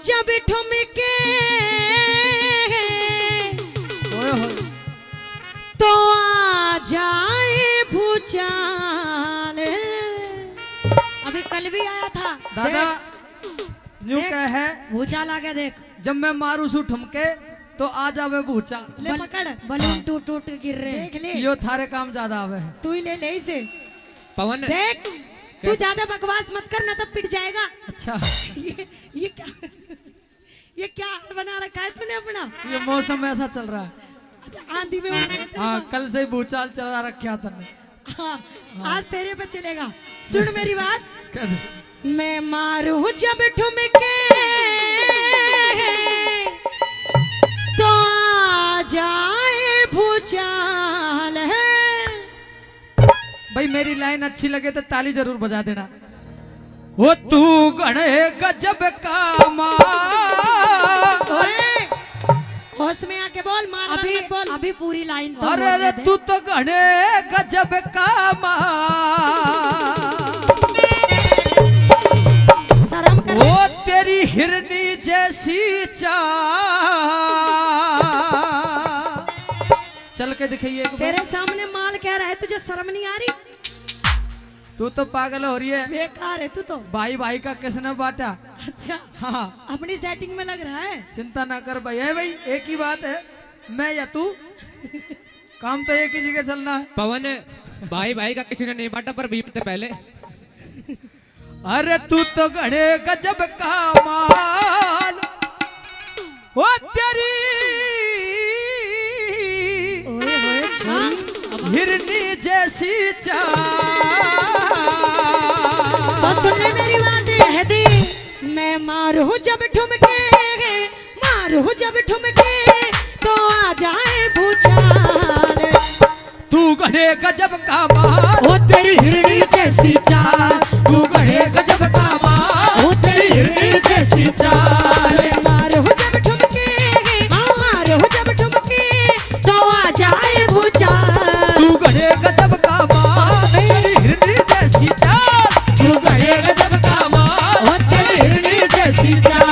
जब ठुमके तो आ जाए भूचाल। अभी कल भी आया था दादा, यूं क्या है, भूचाल आ गया देख। जब मैं मारू सू ठुमके तो आ जावे भूचाल। ले पकड़, बलून टूट टूट गिर रहे हैं। देख ले, यो थारे काम ज्यादा आवे है। तू ही ले ले इसे। पवन देख, तू ज्यादा बकवास मत कर ना तो पिट जाएगा। अच्छा ये क्या ये क्या हाल बना रखा है तूने अपना? ये मौसम ऐसा चल रहा है। अच्छा, आंधी में उड़ रहे थे हाँ, ना? कल से ही भूचाल चला रखा था। हाँ, आज तेरे पे चलेगा। सुन मेरी बात, हाँ। मैं मारू जब ठुमके तो आ जाए भूचाल है। भाई मेरी लाइन अच्छी लगे तो ताली जरूर बजा देना। वो तू गणे गजब का माँ। ओए, होश में आके बोल, मार अभी मत बोल। अभी पूरी लाइन तो अरे अरे तू तो गणे गजब का माँ। शर्म कर। वो तेरी हिरनी जैसी चाल। चल के दिखाइए। तेरे सामने माल कह रहा है, तुझे शर्म नहीं आ रही? तू तो पागल हो रही है। बेकार है तू तो। भाई भाई का किसने बांटा? अच्छा, हाँ, अपनी सेटिंग में लग रहा है। चिंता ना कर भाई। है भाई, एक ही बात है, मैं या तू। काम तो एक ही जगह चलना है। पवन भाई भाई का किसी ने नहीं बांटा, पर बीपते पहले। अरे तू तो गणे गजब का माल। ओ तेरी ओए ओए छोरी, हिरनी जैसी चाल। तो सुन ले मेरी बात है दी। मैं मारू जब ठुमके, मारू जब ठुमके तो आ जाए भूचाल। तू गणे गजब का माल। ओ तेरी हिरनी जैसी चाल। तू गणे गजब का माल। ओ तेरी हिरनी जैसी चाल। मारू जब ठुमके, मारू जब ठुमके तो आ जाए भूचाल। तू गणे गजब का माल। तेरी हिरनी जैसी चाल। तू गणे गजब का माल। ओ तेरी हिरनी जैसी चाल।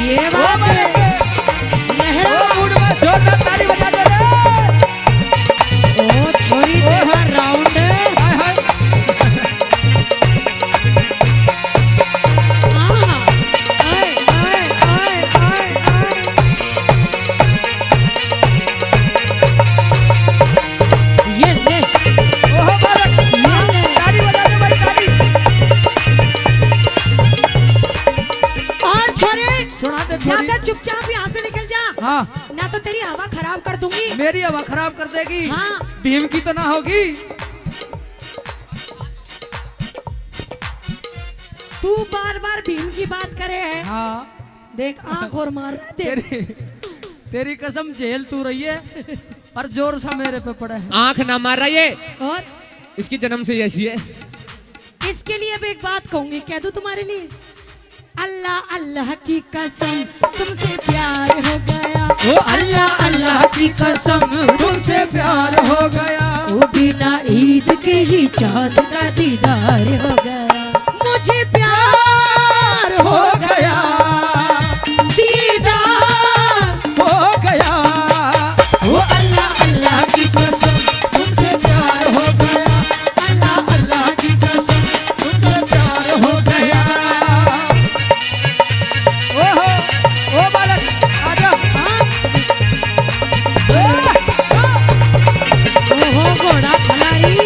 ये बात है। जोरदार ताली बजा दे रे। ओ छोरी तेरा राउंड है। हाय हाय। ये ले ओहो बालक, ताली बजा दे भाई, ताली। और छोरे, सुना दे छोरी। जाकर चुपचाप यहाँ से निकल जा, हाँ, ना तो तेरी हवा खराब कर दूंगी। मेरी हवा खराब कर देगी। हाँ। भीम की तो ना होगी। तू बार बार भीम की बात करे है। हाँ, देख आंख और मार रहा है देख। तेरी कसम झेल तू रही है और जोर सा मेरे पे पड़ा है। आंख ना मार रहा ये, और इसकी जन्म से ऐसी है। इसके लिए अब एक बात कहूंगी, कह दूं तुम्हारे लिए? अल्लाह अल्लाह की कसम तुमसे प्यार हो गया। ओ अल्लाह अल्लाह की कसम तुमसे प्यार हो गया। ओ बिना ईद के ही चांद का दीदार हो गया। मुझे प्यार हो गया, दीदार हो गया। ओ अल्लाह अल्लाह की कसम तुमसे प्यार हो गया। अल्लाह अल्लाह की कसम तुमसे प्यार हो गया। ओहो, ओ बालक आजा। ओहो घोड़ा खलाई।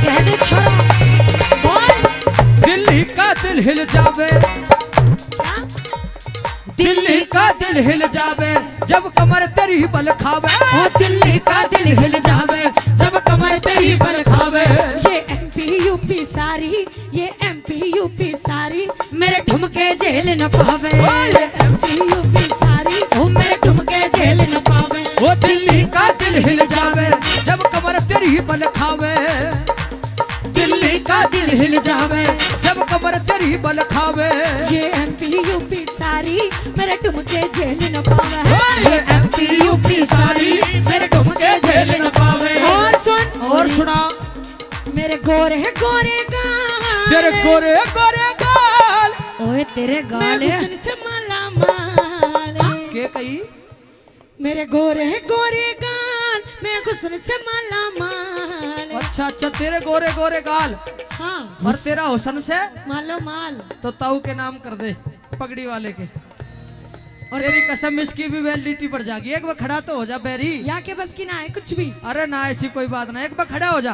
कह दे छोरा, बोल। दिल्ली का दिल हिल जावे। दिल्ली का दिल हिल जावे जब कमर तेरी बल खावे। ओ दिल्ली का दिल हिल जावे जब कमर तेरी बल खावे। ये एमपी यूपी सारी, ये एमपी यूपी सारी मेरे ठुमके झेल न पावे। ये एमपी यूपी सारी ओ मेरे ठुमके झेल न पावे। वो दिल्ली का दिल हिल जावे जब कमर तेरी बल खावे। दिल्ली का दिल हिल जावे जब कमर तेरी बल खावे। ये एमपी यूपी सारी मेरे मेरे ठुमके झेल न पावे। ये एमपी यूपी सारी मेरे ठुमके झेल न पावे। और सुन, और सुना। मेरे गोरे गोरे गाल, तेरे गोरे गोरे गाल, ओए तेरे गाल हुस्न से माला माल। के कही? मेरे गोरे गोरे गाल, मैं हुस्न से माला माल। अच्छा अच्छा, तेरे गोरे गोरे गाल हाँ, और तेरा हुस्न से मालो माल। तो ताऊ के नाम कर दे, पगड़ी वाले के। और तेरी कसम इसकी भी वैलिडिटी बढ़ जाएगी। एक बार खड़ा तो हो जा बैरी। या के बस की ना है कुछ भी। अरे ना ऐसी कोई बात ना, एक बार खड़ा हो जा।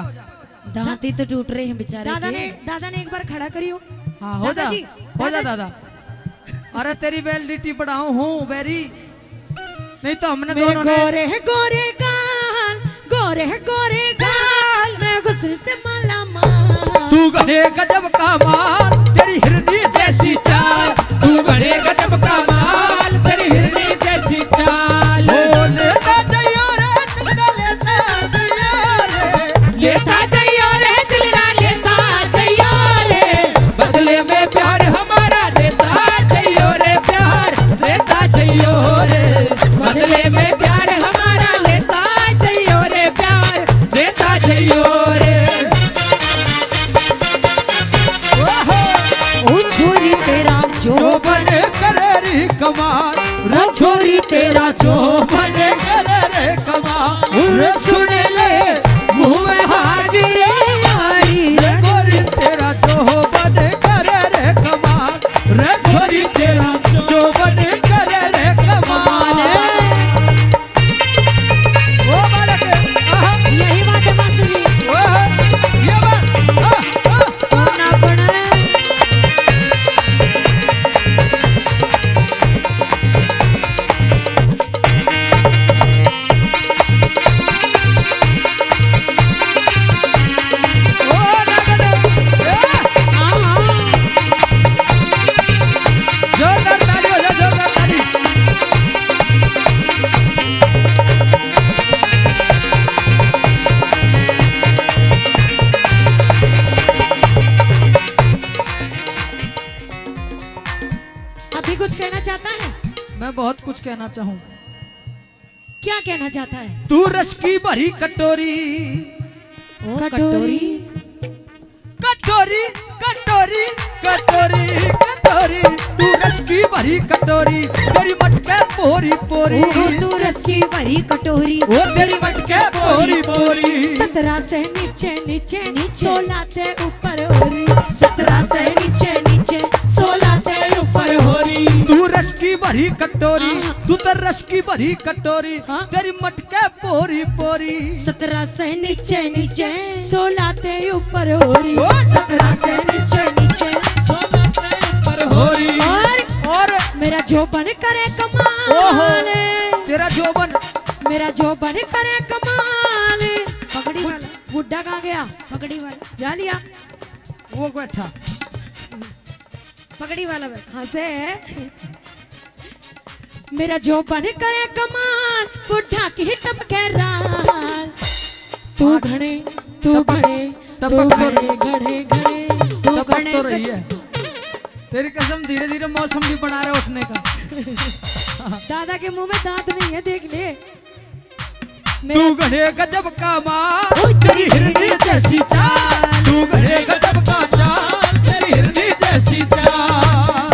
दांत ही तो टूट रहे हैं बेचारे। दादा ने एक बार खड़ा करियो। हाँ हो जा, दादाजी, हो जा दादा। अरे तेरी वैलिडिटी बढ़ाऊं हूँ बैरी, नहीं तो हमने मेरे दोनों ने। गोरे गोरे गाल, गोरे गोरे गाल, मैं हुस्न से माला माल। तू गणे गजब का माल, तेरी हिरनी जैसी चाल। तू गणे गजब का माल, तेरी हिरनी जैसी चाल। ओ लेता जाइयो रे दिलरा, लेता जाइयो रे। लेता जाइयो रे दिलरा, लेता जाइयो रे। बदले में प्यार हमारा लेता जाइयो रे, प्यार लेता जाइयो रे। बदले में प्यार हमारा लेता जाइयो रे, प्यार लेता जाइयो रे। ओ छोरी तेरा जो जो बने करे रे कमाल, रे छोरी तेरा जो बने करे रे कमाल। रे सुन ले मुँह में हाजिरी आई, रे गोरी तेरा जो बने करे रे कमाल। रे छोरी तेरा जो बने करे रे कमाल। ओ बालक, आहा, यही बात है मास्टर जी। ओहो, ये बात, ना बना ओ नगने, जोरदार ताली हो जा, जोरदार ताली। अभी कुछ कहना चाहता है? मैं बहुत कुछ कहना चाहूँ। क्या कहना चाहता है? तू रस की भरी कटोरी, कटोरी कटोरी कटोरी कटोरी कटोरी, तू रस की भरी कटोरी, तेरी मटके पोरी पोरी। तू रस की भरी कटोरी, ओ तेरी मटके पोरी पोरी। 17 से नीचे नीचे 16 से ऊपर हो रही। 17 से नीचे नीचे 16 से ऊपर हो रही। तू रस की भरी कटोरी, तू तो रस की भरी कटोरी, हाँ। तेरी मटके पोरी पोरी। 17 से नीचे नीचे 16 से ऊपर हो रही। ओ 17 से नीचे नीचे पर हो रही। और मेरा जोबन करे ओहो, कमाल, तेरा जोबन, मेरा जोबन करे कमाल। पगड़ी वाला बुड्ढा कहाँ गया? पगड़ी वाला जा लिया। वो बैठा। पगड़ी वाला हंसे। मेरा जोबन करे कमाल, बुड्ढा की टपके राल। तू घड़े तू घड़े तू टपक तो घड़े घड़े घड़े तू टपक घड़े तो रही है। तेरी कसम, धीरे धीरे मौसम भी बना रहे उठने का। दादा के मुंह में दांत नहीं है, देख ले। तू गढ़े गजब का माल, तेरी हिरनी जैसी चाल। तू गढ़े गजब का चाल, तेरी हिरनी जैसी चाल।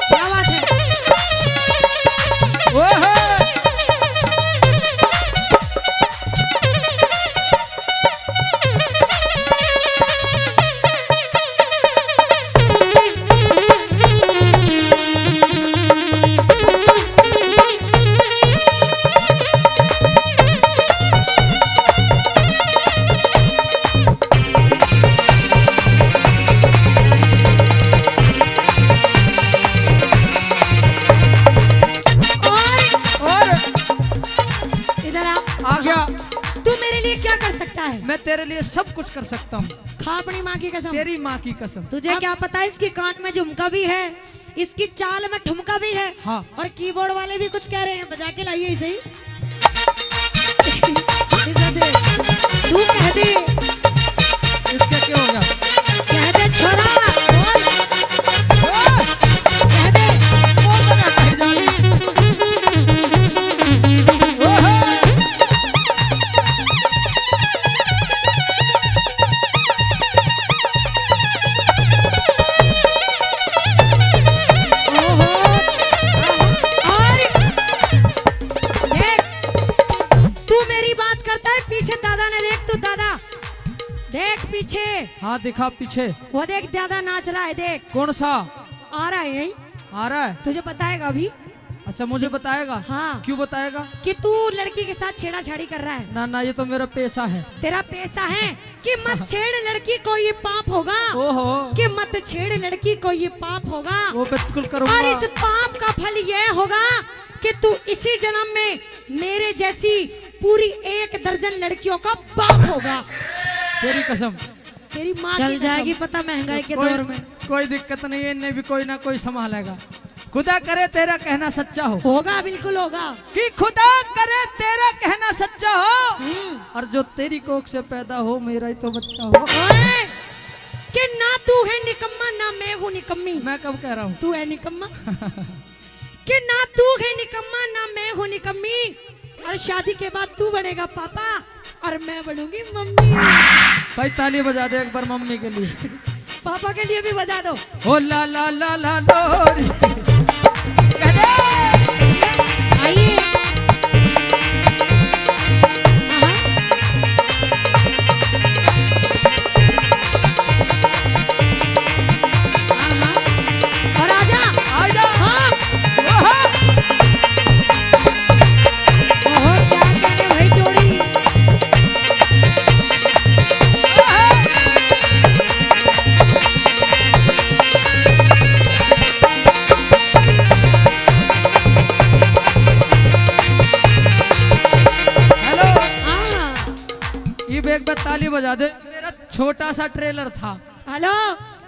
क्या बात है? ओहो, मैं तेरे लिए सब कुछ कर सकता हूँ। खा अपनी माँ की कसम। तेरी माँ की कसम। तुझे क्या पता है इसकी कान में झुमका भी है, इसकी चाल में ठुमका भी है। हाँ। और कीबोर्ड वाले भी कुछ कह रहे हैं, बजा के लाइए इसे ही। तू कह दे। इसका क्या हो गया? कह दे छोरा। बोल। हाँ दिखा पीछे। वो देख दादा नाच रहा है, देख कौन सा आ रहा है यही, आ रहा है? तुझे बताएगा अभी। अच्छा मुझे बताएगा? हाँ। क्यों बताएगा? कि तू लड़की के साथ छेड़ाछाड़ी कर रहा है। ना ना, ये तो मेरा पेशा है। तेरा पैसा है कि मत छेड़ लड़की को, ये पाप होगा। ओहो, कि मत छेड़ लड़की को, ये पाप होगा। वो बिल्कुल करूँगा। और इस पाप का फल यह होगा कि तू इसी जन्म में मेरे जैसी पूरी 1 दर्जन लड़कियों का बाप होगा। तेरी कसम। तेरी माँ चल की जाएगी कसम। पता महंगाई के कोई, दौर में। कोई दिक्कत नहीं है, इन्हें भी कोई ना कोई संभालेगा। खुदा करे तेरा कहना सच्चा हो। होगा, बिल्कुल होगा। कि खुदा करे तेरा कहना सच्चा हो, और जो तेरी कोख से पैदा हो मेरा ही तो बच्चा हो। ओए, कि ना तू है निकम्मा ना मैं हूँ निकम्मी। मैं कब कह रहा हूँ? तू है निकम्मा। कि ना तू है निकम्मा ना मैं हूँ निकम्मी, और शादी के बाद तू बनेगा पापा और मैं बनूंगी मम्मी। भाई ताली बजा दे एक बार मम्मी के लिए। पापा के लिए भी बजा दो। ओ ला ला ला ला लोरी। आइए। और आजा आजा। हाँ। ओहो। ओहो, क्या कहने भाई जोड़ी। हेलो, हाँ। ये एक बार ताली बजा दे। मेरा छोटा सा ट्रेलर था हेलो,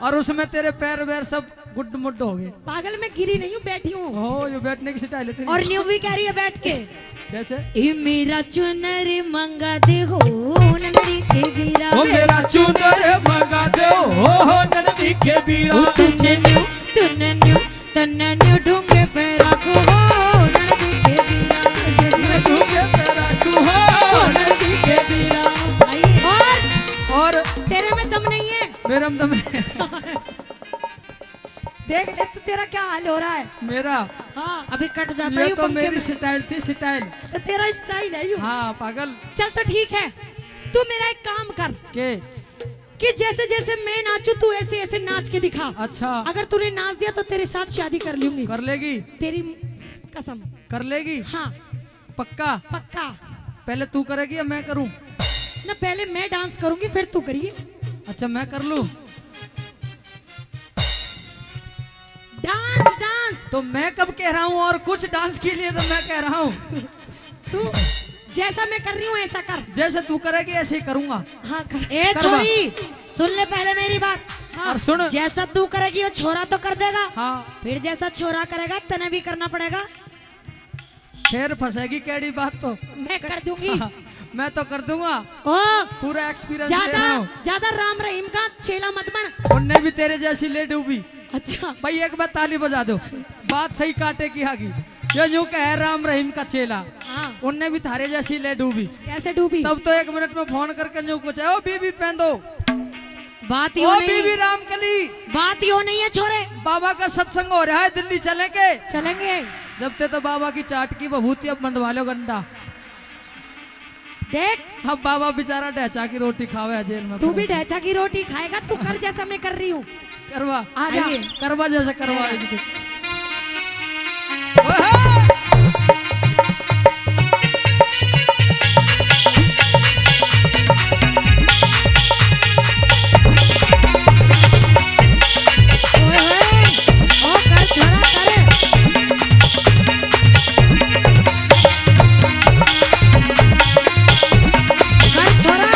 और उसमें तेरे पैर वैर सब गुड मुड हो गए। पागल मैं गिरी नहीं हूँ, बैठी हूँ। हो ये बैठने की स्टाइल है। और न्यू भी कह रही है बैठ के। जैसे ए मेरा चुनर मंगा दे हो नंदी के बीरा। ओ मेरा चुनर मंगा दे हो नंदी के बीरा। तुझे न्यू तुन्ने न्यू तन्ने न्यू ढूंढे पैरा को हो नंदी के बीरा। मैं तुझे तेरा तू हो नंदी के बीरा। और और तेरे में दम नहीं है। मेरा दम देख ले तो तेरा क्या हाल हो रहा है। मेरा हाँ, अभी कट जाता ये है तो मेरी स्टाइल थी, स्टाइल। अच्छा तेरा स्टाइल है यूं। हाँ पागल चल तो ठीक है, तू मेरा एक काम कर के। कि जैसे जैसे मैं नाचू तू ऐसे ऐसे नाच के दिखा। अच्छा अगर तूने नाच दिया तो तेरे साथ शादी कर लूंगी। कर लेगी? तेरी कसम। कर लेगी? हाँ पक्का? पक्का। पहले तू करेगी या मैं करूं? ना पहले मैं डांस करूंगी फिर तू करिए। अच्छा मैं कर लूं? Dance dance. तो मैं कब कह रहा हूँ, और कुछ डांस के लिए तो मैं कह रहा हूँ। तू जैसा मैं कर रही हूँ ऐसा कर। जैसे तू करेगी ऐसे ही करूंगा। हाँ कर। ए करवा। छोरी सुन ले पहले मेरी बात। हाँ। और सुन। जैसा तू करेगी वो छोरा तो कर देगा। हाँ फिर जैसा छोरा करेगा तने भी करना पड़ेगा। फिर फंसेगी कैडी बात तो। मैं कर दूंगी। मैं तो कर दूंगा, ओ पूरा एक्सपीरियंस ले रहा हूँ। ज्यादा राम रहीम का चेला मत बन। उनने भी तेरे जैसी ले डूबी। अच्छा भाई एक बार ताली बजा दो, बात सही काटे की आगी। ये यूं कह राम रहीम का चेला, हाँ। उनने भी थारे जैसी ले डूबी। कैसे डूबी? तब तो 1 मिनट में फोन करके यूं कुछ ओ बीबी पहन दो, बात ओ यो नहीं, बीबी रामकली, बात यो नहीं है छोरे। बाबा का सत्संग हो रहा है, दिल्ली चले के। चलेंगे। जब ते तो बाबा की चाट की बभूति, अब बंधवा लो गंडा। देख अब बाबा बेचारा ढैचा की रोटी खावे जेल में। तू भी ढैचा की रोटी खाएगा। तू कर जैसा मैं कर रही हूँ। करवा, आजा। आइए, करवा जैसे करवा। ओए होए, ओ कर छोरा करे। कर छोरा।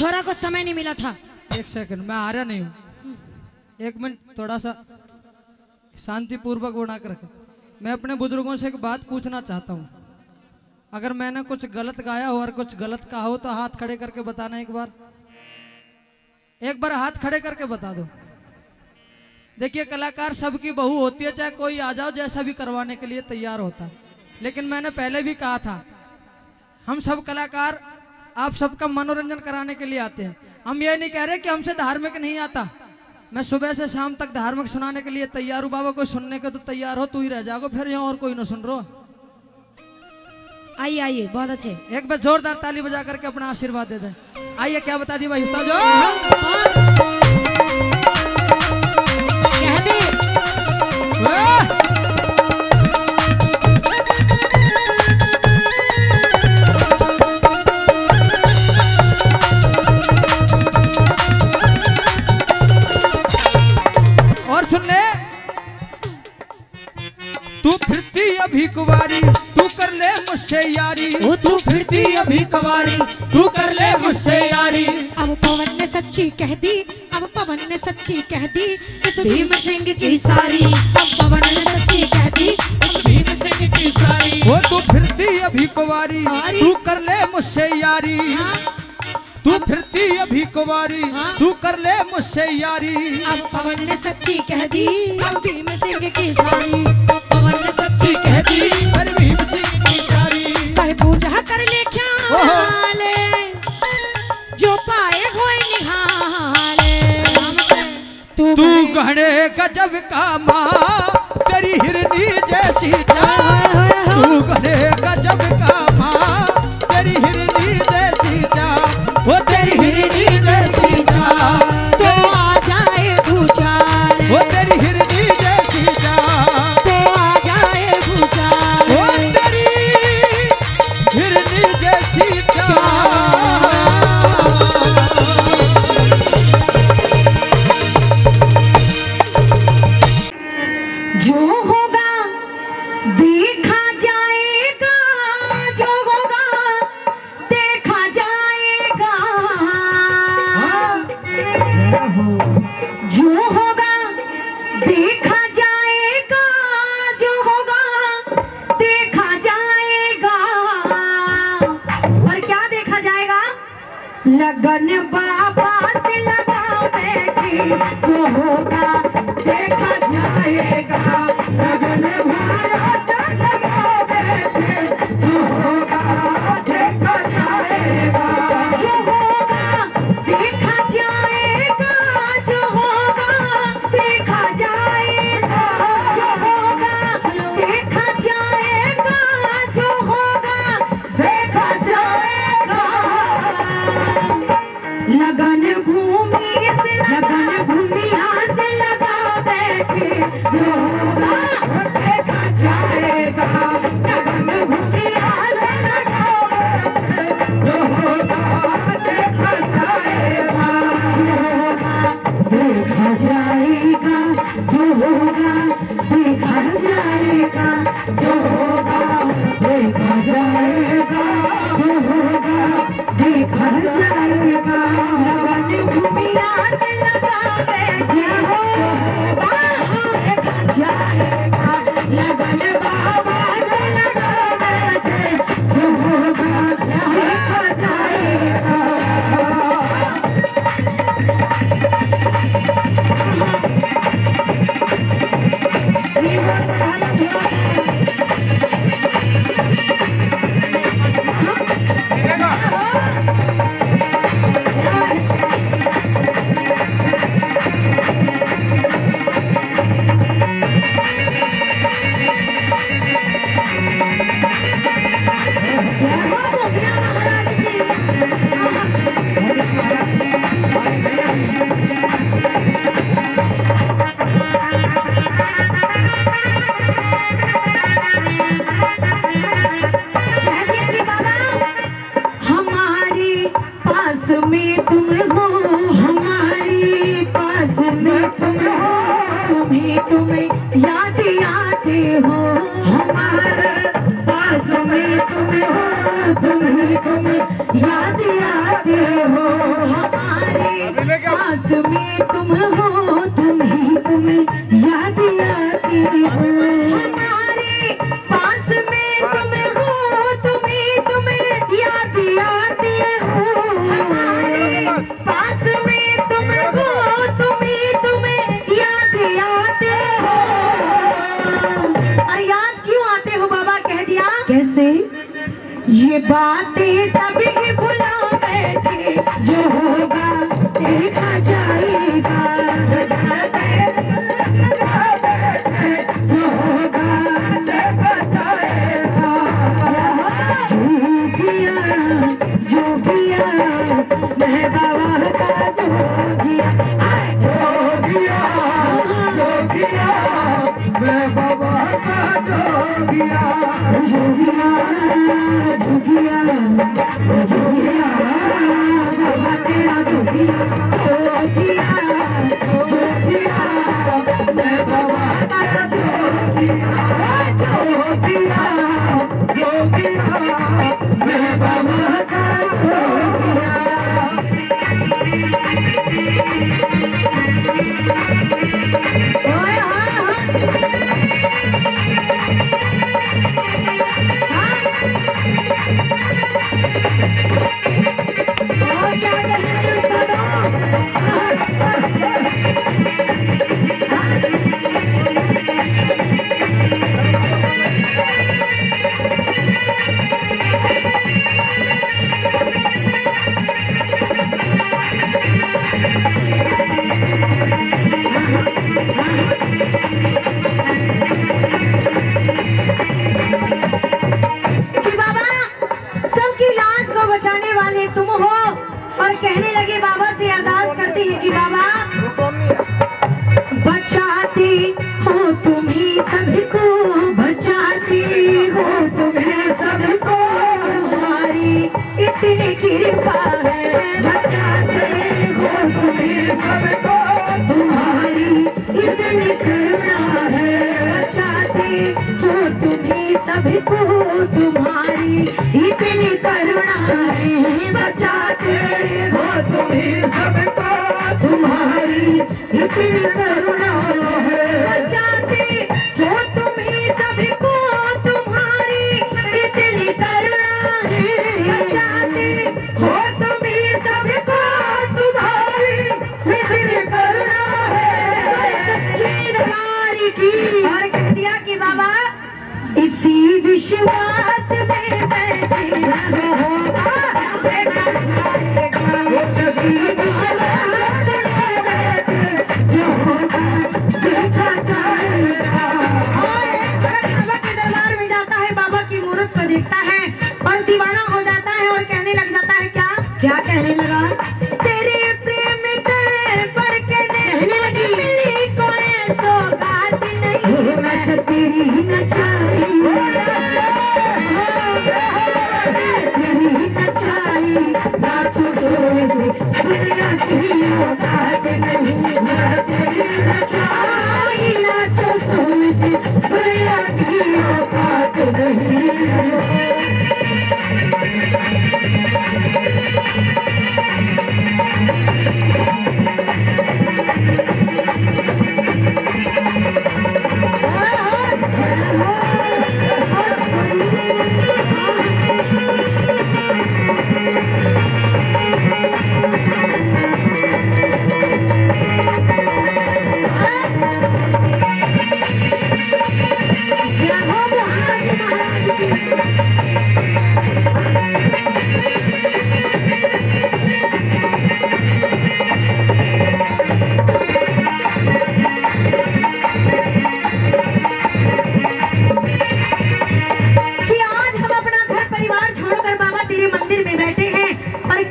छोरा को समय नहीं मिला था। एक सेकंड, मैं आ रहा नहीं हूँ, एक मिनट, थोड़ा सा शांतिपूर्वक बना कर रखें। मैं अपने बुजुर्गों से एक बात पूछना चाहता हूँ। अगर मैंने कुछ गलत गाया हो और कुछ गलत कहा हो तो हाथ खड़े करके बताना। एक बार हाथ खड़े करके बता दो। देखिए, कलाकार सबकी बहू होती है, चाहे कोई आ जाओ जैसा भी करवाने के लिए तैयार होता है। लेकिन मैंने पहले भी कहा था, हम सब कलाकार आप सबका मनोरंजन कराने के लिए आते हैं। हम ये नहीं कह रहे कि हमसे धार्मिक नहीं आता। मैं सुबह से शाम तक धार्मिक सुनाने के लिए तैयार हूँ। बाबा कोई सुनने के तो तैयार हो, तू ही रह जाओगे फिर, यहाँ और कोई ना सुन रहा। आइए आइए, बहुत अच्छे। एक बार जोरदार ताली बजा करके अपना आशीर्वाद दे दें। आइए, क्या बता दी भाई उस्ताद जो? कह दे। और सुन ले, तू फिरती अभी कुंवारी, तू कर ले मुझसे यारी। ओ तू फिरती अभी कवारी, तू कर ले मुझसे यारी। अब पवन ने सच्ची कह दी, अब पवन ने सच्ची कह दी इस भीम सिंह की सारी। अब पवन ने सच्ची कह दी इस भीम सिंह की सारी। वो तू फिरती अभी कुंवारी, तू कर ले मुझसे यारी। तू फिरती अभी कुंवारी, तू कर ले मुझसे यारी। अब पवन ने सच्ची कह दी अब भीम सिंह की सारी। पवन ने सच्ची कह दी अरे भीम सिंह की सारी। कहे पूजा कर ले ख्याले, जो पाए होए निहाले। तू गहने गजब का माँ, तेरी हिरनी जैसी चाल। तू गहने गजब का माँ, तेरी हिरनी जैसी चाल। वो तेरी हिरनी जैसी चाल, तो आ जाए भूचाल। वो तेरी हिरनी जैसी चाल, तो आ जाए भूचाल। वो तेरी हिरनी जैसी चाल। जो होगा देखा जाएगा, जो होगा देखा जाएगा। जो होगा देखा जाएगा, जो होगा देखा जाएगा। और क्या देखा जाएगा? लगन बाबा से लगा बैठी, जो होगा देखा जाएगा। लगन बाबा से लगा बैठी, जो होगा देखा जाएगा। जो होगा देखा जाएगा, जो होगा देखा जाएगा। जो होगा देखा जाएगा, जो होगा देखा जाएगा। लगन भूमि से लगा बैठे, जो से ये बातें सभी भुला बैठे, जो होगा देखा जाएगा, जो होगा देखा जाएगा। जो किया मैं बाबा का जो किया मैं बाबा का जो किया बाबा तेरा जो किया मैं बाबा का जो किया मैं बाबा का बचाने वाले तुम हो। और कहने लगे बाबा से अरदास करती है कि बाबा बचाते हो तुम ही सबको, बचाते हो तुम ही सबको, हमारी इतनी कृपा है, बचाते हो तुम ही सबको, तुम्हारी इतनी करुणा है, बचाते हो तुम ही सबको, तुम्हारी इतनी करुणा है, बचाते हो तुम ही सबको, तुम्हारी इतनी करुणा है, बचाते हो तुम ही सबको, तुम्हारी इतनी करुणा है, बचाते हो तुम ही सबको, तुम्हारी इतनी करुणा है, सच्ची दरबार की। और कह दिया कि बाबा इसी विश्वास में बैठे रहो, इसी विश्वास में बैठे जो होगा देखा जाएगा। और बाबा के दरबार में जाता है, बाबा की मूर्त को देखता है और दीवाना हो जाता है और कहने लग जाता है क्या क्या कहने लगा, तेरे प्रेम के पर कहने लगी मिली कोई सौगात नहीं, मैं तो तेरी न चाहिए, नाचो सोने से दुनिया की औकात नहीं, मैं तेरी नचाई, नाचो सोने से दुनिया की औकात नहीं।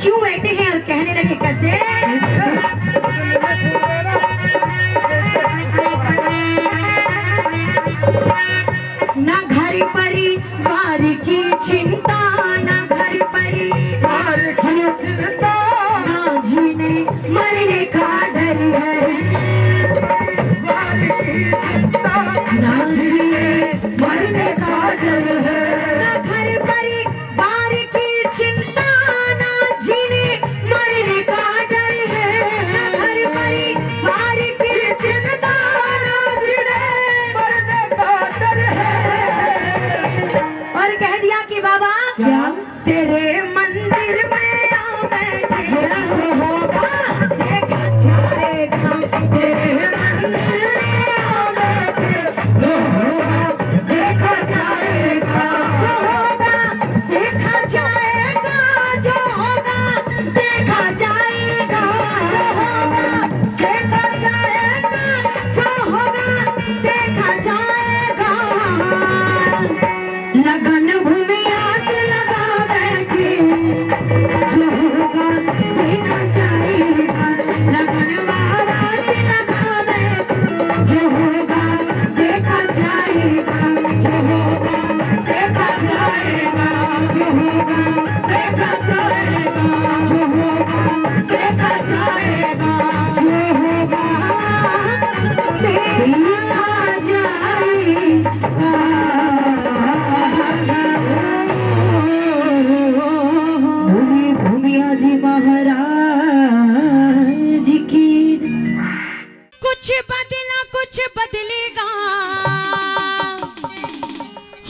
क्यों बैठे हैं और कहने लगे कैसे, ना घर परिवार की चिंता, ना घर परिवार की चिंता, ना जीने मरने का डर है, ना जीने मरने का डर है, ना घर परिवार की चिंता, जीने मरने का डर है, घर परिवार की चिंता, जीने मरने का डर है। और कह दिया कि बाबा क्या तेरे मंदिर में आ बैठे होगा देखा जाएगा, तेरे मंदिर में आ बैठे देखा जाएगा।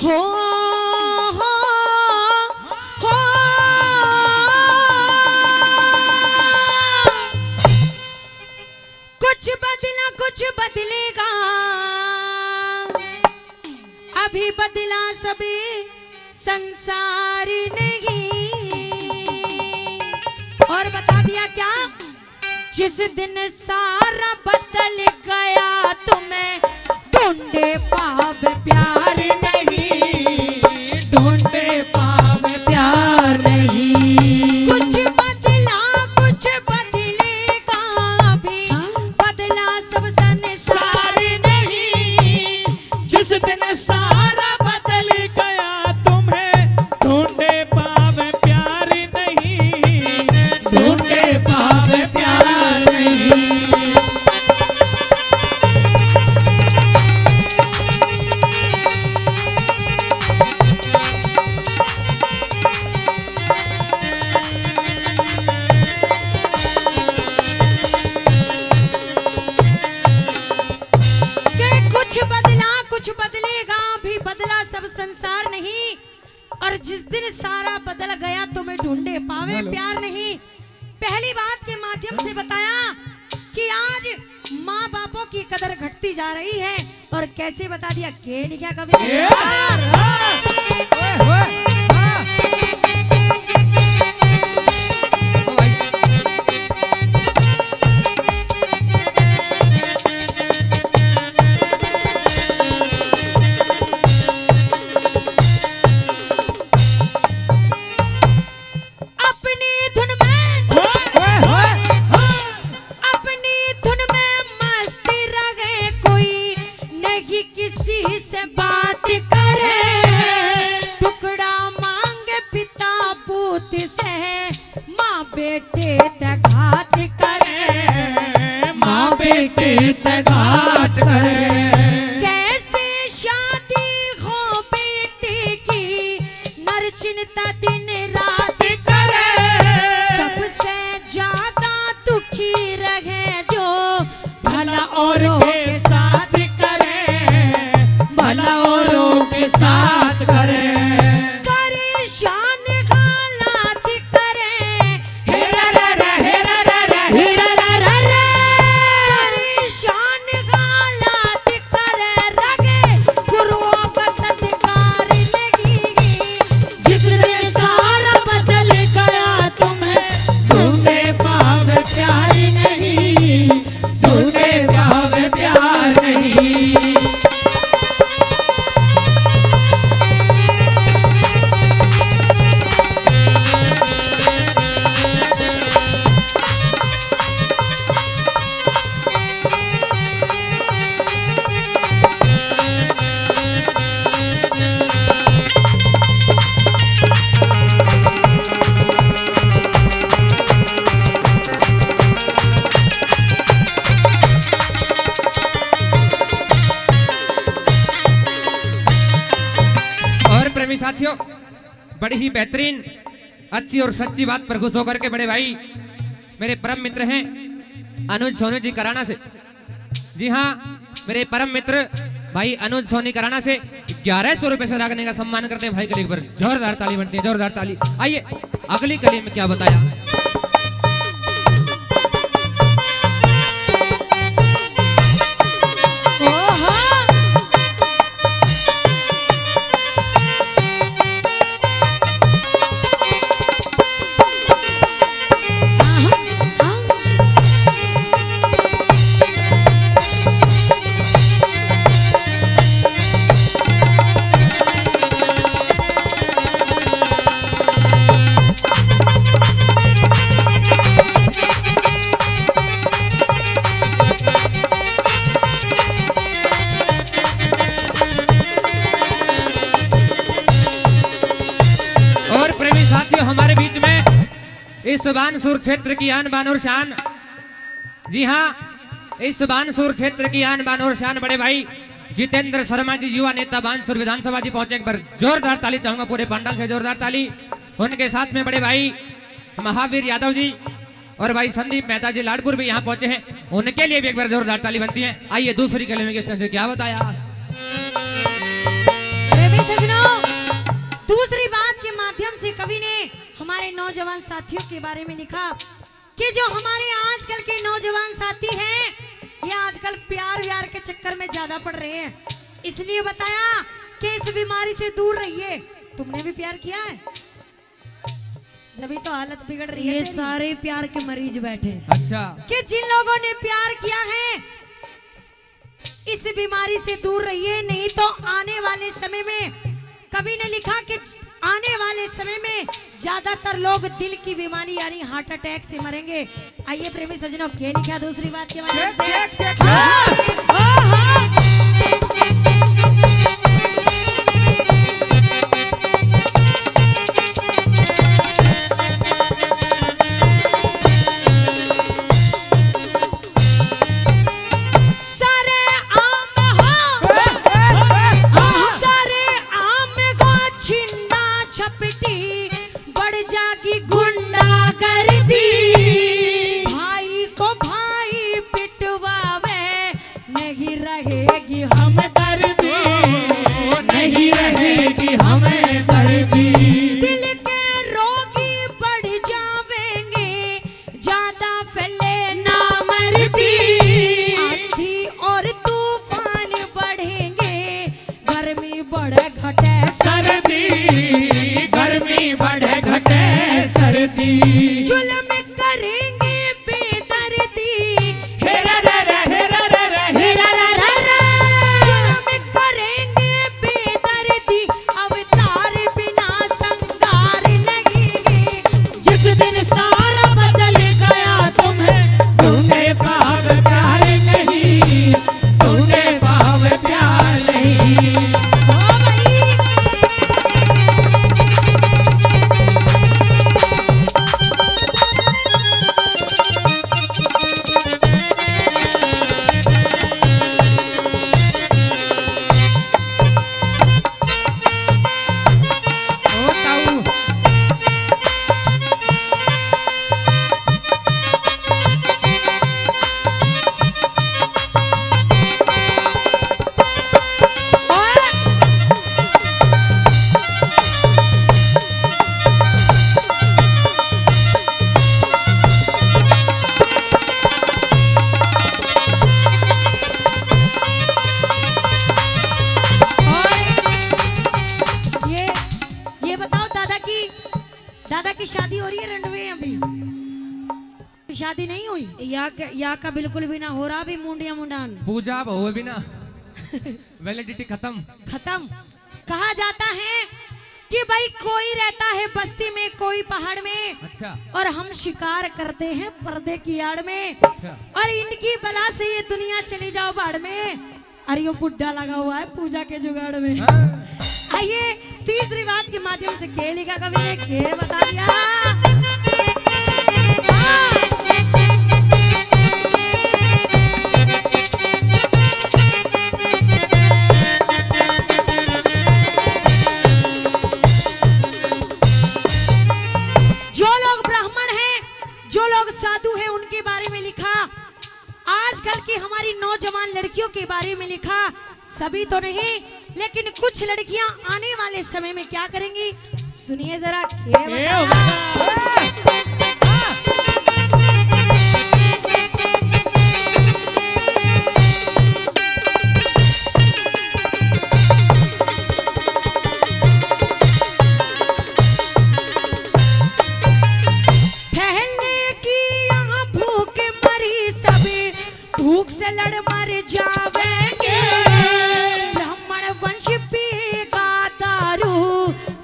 हो हो हो कुछ बदला कुछ बदलेगा, अभी बदला सभी संसारी नहीं। और बता दिया क्या, जिस दिन सारा बदल गया तुम्हें ढूंढे पावे प्यार नहीं, ढूंढे पावे प्यार नहीं। कुछ बदला कुछ बदलेगा, अभी बदला सब संसार नहीं। जिस दिन सारा बदल गया तुम्हें ढूंढे पावे प्यार नहीं, ढूंढे पावे प्यार नहीं। कुछ बदला कुछ बदलेगा, भी बदला सब संसार नहीं। और जिस दिन सारा बदल गया तुम्हें ढूंढे पावे प्यार नहीं। पहली बात के माध्यम से बताया कि आज माँ बापों की कदर घटती जा रही है। और कैसे बता दिया, के लिखा कवि ने? बेटे घात करे, माँ बेटे से घात करे। कैसे शादी हो बेटे की, नर चिंता दिन रात करे। सबसे ज्यादा दुखी रहे जो भला औरों के साथ करे, भला औरों के साथ करे। साथियों, बड़ी ही बेहतरीन अच्छी और सच्ची बात पर खुश होकर के बड़े भाई मेरे परम मित्र हैं अनुज सोनी जी कराना से। जी हाँ, मेरे परम मित्र भाई अनुज सोनी कराना से 1100 रुपए से रागने का सम्मान करते हैं भाई के लिए पर जोरदार ताली बनती है, जोरदार ताली। आइए अगली कली में क्या बताया। हमारे बीच में इस बानसूर क्षेत्र की आन बान और शान, जी हाँ, इस बानसूर क्षेत्र की आन बान और शान बड़े भाई जितेंद्र शर्मा जी युवा नेता बानसूर विधानसभा जी पहुंचे। एक बार जोरदार ताली चाहूंगा पूरे पंडाल से, जोरदार ताली। उनके साथ में बड़े भाई महावीर यादव जी और भाई संदीप मेहता जी लाडपुर भी यहाँ पहुंचे हैं, उनके लिए भी एक बार जोरदार ताली बनती है। आइए दूसरी कली में किस तरह से क्या बताया। प्रेमी सजनों, हमारे नौजवान साथियों के बारे में लिखा कि जो हमारे आजकल के नौजवान साथी हैं ये आजकल प्यार व्यार के चक्कर में ज्यादा पड़ रहे हैं, इसलिए बताया कि इस बीमारी से दूर रहिए। तुमने भी प्यार किया है? जब तो हालत बिगड़ रही है। ये सारे प्यार के मरीज बैठे। अच्छा। कि जिन लोगों ने प्यार किया है इस बीमारी से दूर रहिए, नहीं तो आने वाले समय में, कवि ने लिखा कि आने वाले समय में ज्यादातर लोग दिल की बीमारी यानी हार्ट अटैक से मरेंगे। आइए प्रेमी सज्जनों, क्या लिखा दूसरी बात के बारे में? शादी हो रही है रंडवे अभी शादी नहीं हुई या का बिल्कुल भी ना हो रहा भी मुंडिया मुंडान पूजा हो भी ना वैलिडिटी खत्म कहा जाता है कि भाई कोई रहता है बस्ती में कोई पहाड़ में अच्छा और हम शिकार करते हैं पर्दे की आड़ में अच्छा। और इनकी बला से ये दुनिया चली जाओ बाढ़ में। अरे ये बुड्ढा लगा हुआ है पूजा के जुगाड़ में। आइए तीसरी बात के माध्यम से के लिखा कवि ने के बता दिया। जो लोग ब्राह्मण हैं, जो लोग साधु हैं, उनके बारे में लिखा। आजकल की हमारी नौजवान लड़कियों के बारे में लिखा। सभी तो नहीं लेकिन कुछ लड़कियां आने वाले समय में क्या करेंगी सुनिए जरा। पहले की यहाँ भूख मरी सभी भूख से लड़ मर जावेंगे। ब्राह्मण वंश पीगा दारू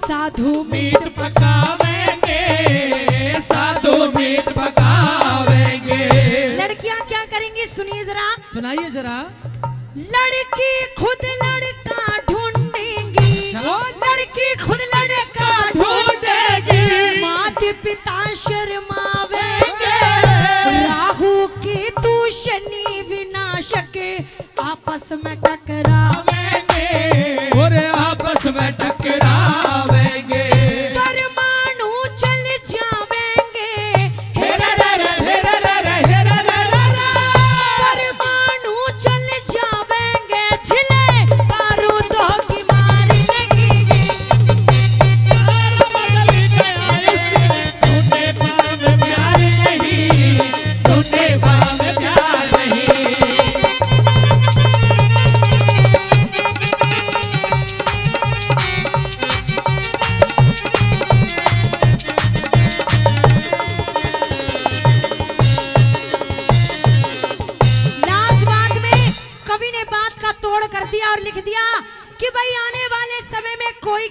साधु मीट पकावेंगे साधु मीट पकावेंगे। लड़कियां क्या करेंगी सुनिए जरा। सुनाइए जरा। लड़की खुद लड़का ढूंढेंगी, लड़की खुद लड़का ढूंढेगी। माता पिता शर्मावेंगे, राहु केतु शनि विनाशक आपस में टकरावेंगे और आपस में टकरावेंगे। परमाणु चल जावेंगे, परमाणु चल जावेंगे। छिले बारूदों की मारी लगेगी।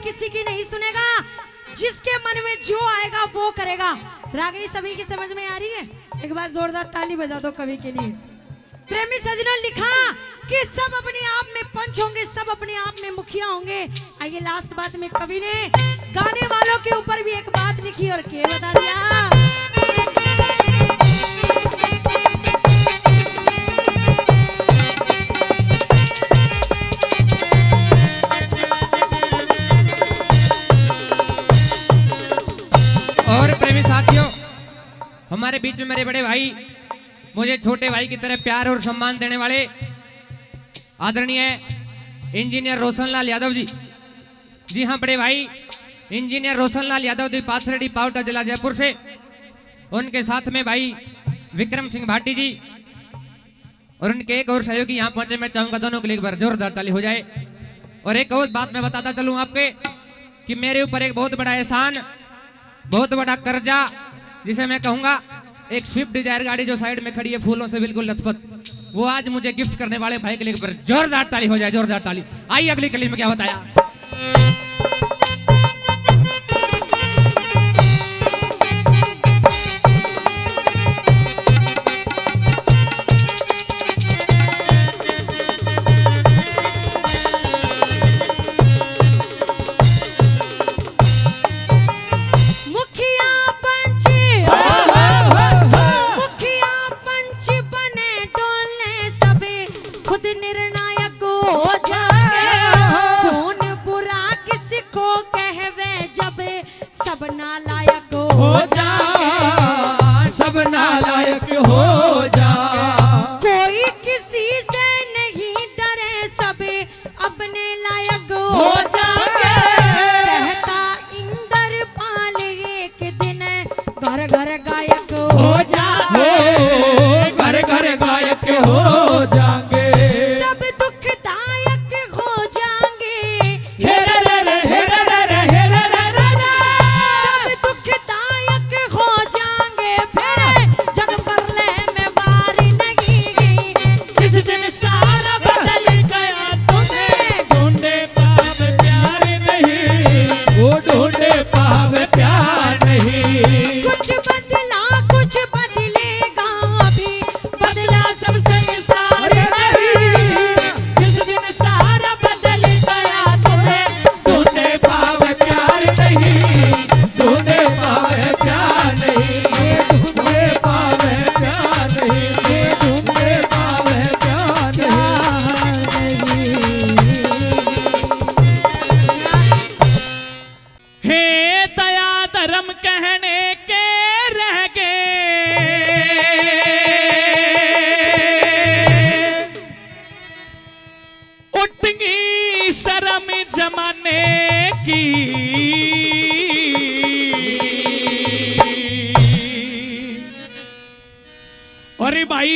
किसी की नहीं सुनेगा, जिसके मन में जो आएगा वो करेगा। रागिनी सभी की समझ में आ रही है? एक बार जोरदार ताली बजा दो कवि के लिए। प्रेमी सजनों, लिखा कि सब अपने आप में पंच होंगे, सब अपने आप में मुखिया होंगे। आइए लास्ट बात में कवि ने गाने वालों के ऊपर भी एक बात लिखी और क्या बता दिया। और प्रेमी साथियों, हमारे बीच में मेरे बड़े भाई, मुझे छोटे भाई की तरह प्यार और सम्मान देने वाले आदरणीय इंजीनियर रोशनलाल यादव जी। जी हाँ बड़े भाई, इंजीनियर रोशनलाल यादव जी, पाथरेडी पावटा जिला जयपुर से। उनके साथ में भाई विक्रम सिंह भाटी जी और उनके एक और सहयोगी यहाँ पहुंचे। मैं चाहूंगा दोनों के लिए एक बार जोरदार ताली हो जाए। और एक और बात मैं बताता चलूं आपके कि मेरे ऊपर एक बहुत बड़ा एहसान, बहुत बड़ा कर्जा, जिसे मैं कहूंगा एक स्विफ्ट डिजायर गाड़ी जो साइड में खड़ी है फूलों से बिल्कुल लथपथ, वो आज मुझे गिफ्ट करने वाले भाई के लिए पर जोरदार ताली हो जाए, जोरदार ताली। आइए अगली कली में क्या बताया।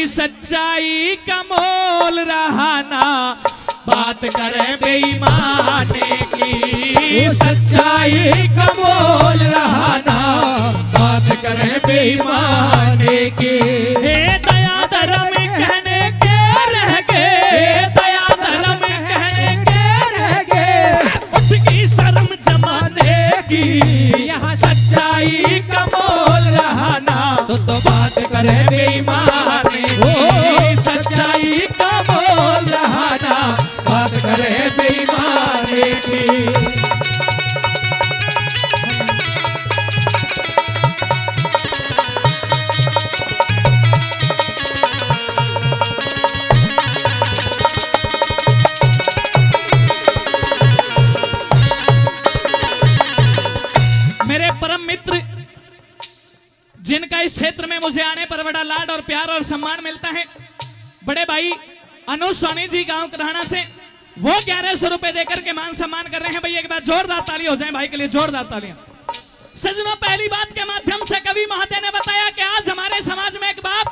सच्चाई का मोल रहा ना, बात करे बेईमाने की। सच्चाई का मोल रहा ना, बात करे बेईमाने की। दया धर्म कहने के रह गए, दया धर्म कहने के रह गए, उसकी शर्म जमाने की। यहाँ सच्चाई का मोल रहा ना, तो बात करे बेईमाने की। सच्चाई का मोल रहा ना, बात करे बेईमाने की। मेरे परम मित्र, जिनका इस क्षेत्र में मुझे आने पर बड़ा लाड और प्यार और सम्मान मिलता है, बड़े भाई अनुज सोनी जी गांव कराना से, वो 1100 रुपए देकर के मान सम्मान कर रहे हैं। भैया एक बार जोरदार ताली हो जाए भाई के लिए, जोरदार तालियां। सजनों, पहली बात के माध्यम से कवि महोदय ने बताया कि आज हमारे समाज में एक बाप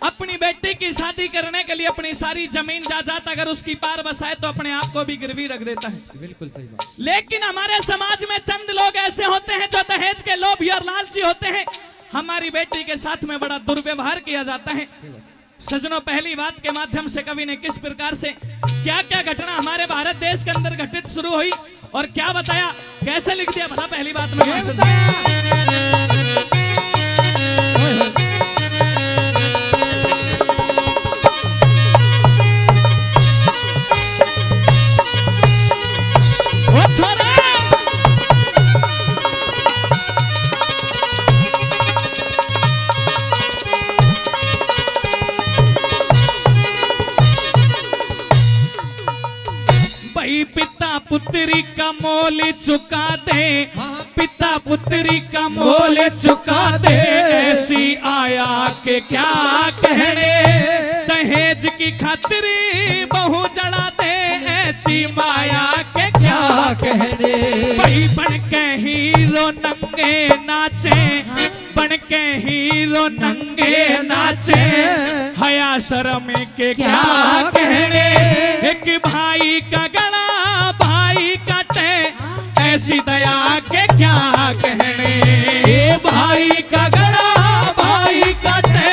अपनी बेटी की शादी करने के लिए अपनी सारी जमीन जायदाद अगर उसकी पार बसाए तो अपने आप को भी गिरवी रख देता है। बिल्कुल सही बात। लेकिन हमारे समाज में चंद लोग ऐसे होते हैं जो दहेज के लोभी और लालची होते हैं। हमारी बेटी के साथ में बड़ा दुर्व्यवहार किया जाता है। सजनों, पहली बात के माध्यम से कवि ने किस प्रकार से क्या क्या घटना हमारे भारत देश के अंदर घटित शुरू हुई और क्या बताया, कैसे लिख दिया भला, पहली बात में ये बताया। ओ छोरा भाई पिता पुत्री का मोल चुका दे, पिता पुत्री का मोल चुका दे, ऐसी आया के क्या कहने, दहेज की खातिरी बहू जड़ा दे, ऐसी माया के क्या कहने भाई बन के हीरो नंगे नाचे, बन के हीरो नंगे नाचे, हया शर्म के क्या कहने, एक भाई का गला भाई काटे, ऐसी दया के क्या कहने, भाई का गला भाई काटे,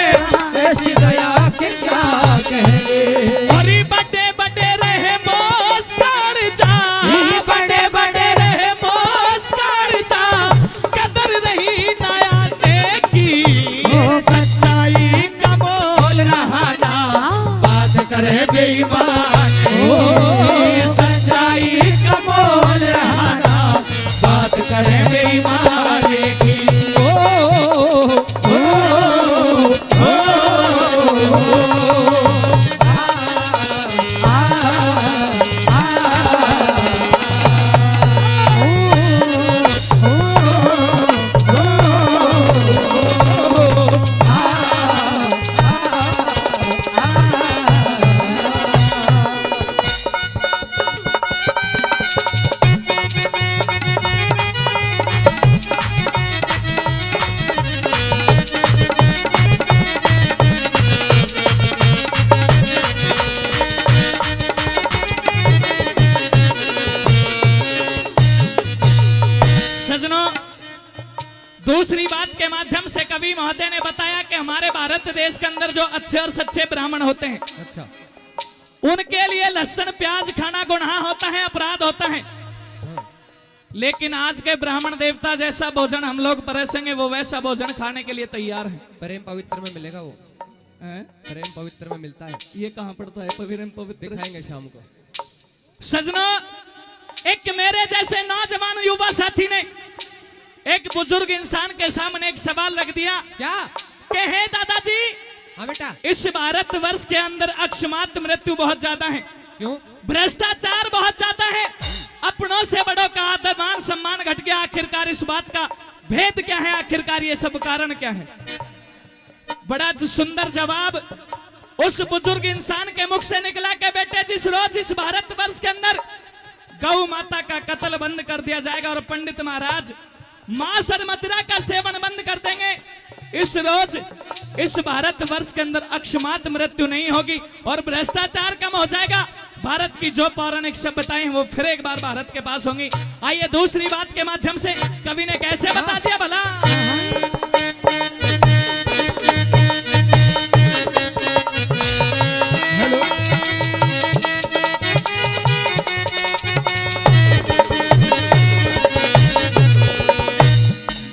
ऐसी दया के क्या कहने। और बड़े बड़े रहे मोस्कर जा, बड़े बड़े रहे मोस्कर जा, कदर रही नया देखी, सच्चाई का मोल रहा ना, बात करे बेईमान, सच्चाई का मोल रहा ना, बात करे बेईमान की। सजनों, दूसरी बात के माध्यम से कवि महोदय ने बताया कि हमारे भारत देश के अंदर जो अच्छे और सच्चे ब्राह्मण होते हैं, अच्छा, उनके लिए लहसुन प्याज खाना गुनाह होता है, अपराध होता है। लेकिन आज के ब्राह्मण देवता जैसा भोजन हम लोग परोसेंगे, वो वैसा भोजन खाने के लिए तैयार है। प्रेम पवित्र में मिलेगा वो, प्रेम पवित्र में मिलता है, ये कहाँ पड़ता है प्रेम पवित्र? दिखाएंगे शाम को। सजनों, एक मेरे जैसे नौजवान युवा साथी ने एक बुजुर्ग इंसान के सामने एक सवाल रख दिया, क्या? कहे दादाजी, हाँ बेटा, इस भारतवर्ष के अंदर अकस्मात मृत्यु बहुत ज्यादा है, क्यों? भ्रष्टाचार बहुत ज्यादा है, अपनों से बड़ों का आदर मान सम्मान घट गया, आखिरकार इस बात का भेद क्या है, आखिरकार ये सब कारण क्या है? बड़ा सुंदर जवाब उस बुजुर्ग इंसान के मुख से निकला कि बेटे, जिस रोज इस भारतवर्ष के अंदर गौ माता का कत्ल बंद कर दिया जाएगा और पंडित महाराज मांस और मदिरा का सेवन बंद कर देंगे, इस रोज इस भारतवर्ष के अंदर अकस्मात मृत्यु नहीं होगी और भ्रष्टाचार कम हो जाएगा। भारत की जो पौराणिक सभ्यताएं हैं वो फिर एक बार भारत के पास होंगी। आइए दूसरी बात के माध्यम से कवि ने कैसे बता दिया भला।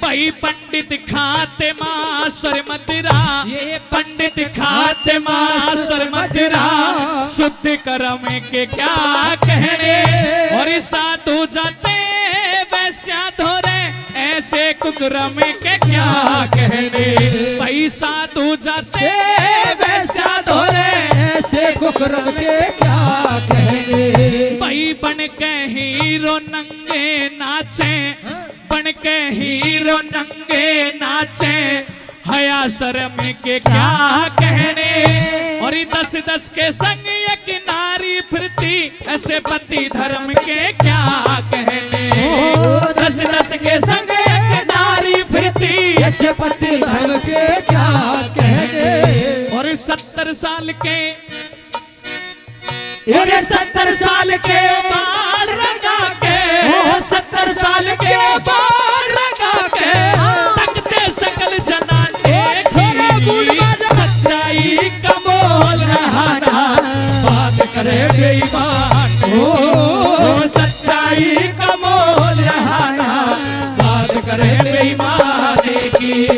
भाई पंडित खाते मांस और मदिरा, ये पंडित खाते मांस और मदिरा, शुद्ध कर्म के क्या कहने, और साधु जाते वैश्या धोरे, ऐसे कुकर्म के क्या कहने। भाई साधु जाते वैश्या धोरे, ऐसे कुकर्म के क्या कहने। भाई बन के हीरो नंगे नाचे, बन के हीरो नंगे नाचे, हया शर्म के क्या कहने, और 10-10 के संग एक नारी फिरती, ऐसे पति धर्म के क्या कहने। 10-10 के संग एक नारी फिरती, ऐसे पति धर्म के क्या कहने। और 70 साल के, 70 साल के बाल रंगा के, 70 साल के बाल रंगा के, तकते सकल जनाने छोरा बूढ़ बाजा, सच्चाई का मोल रहा ना, बात करे बेईमान, सच्चाई का और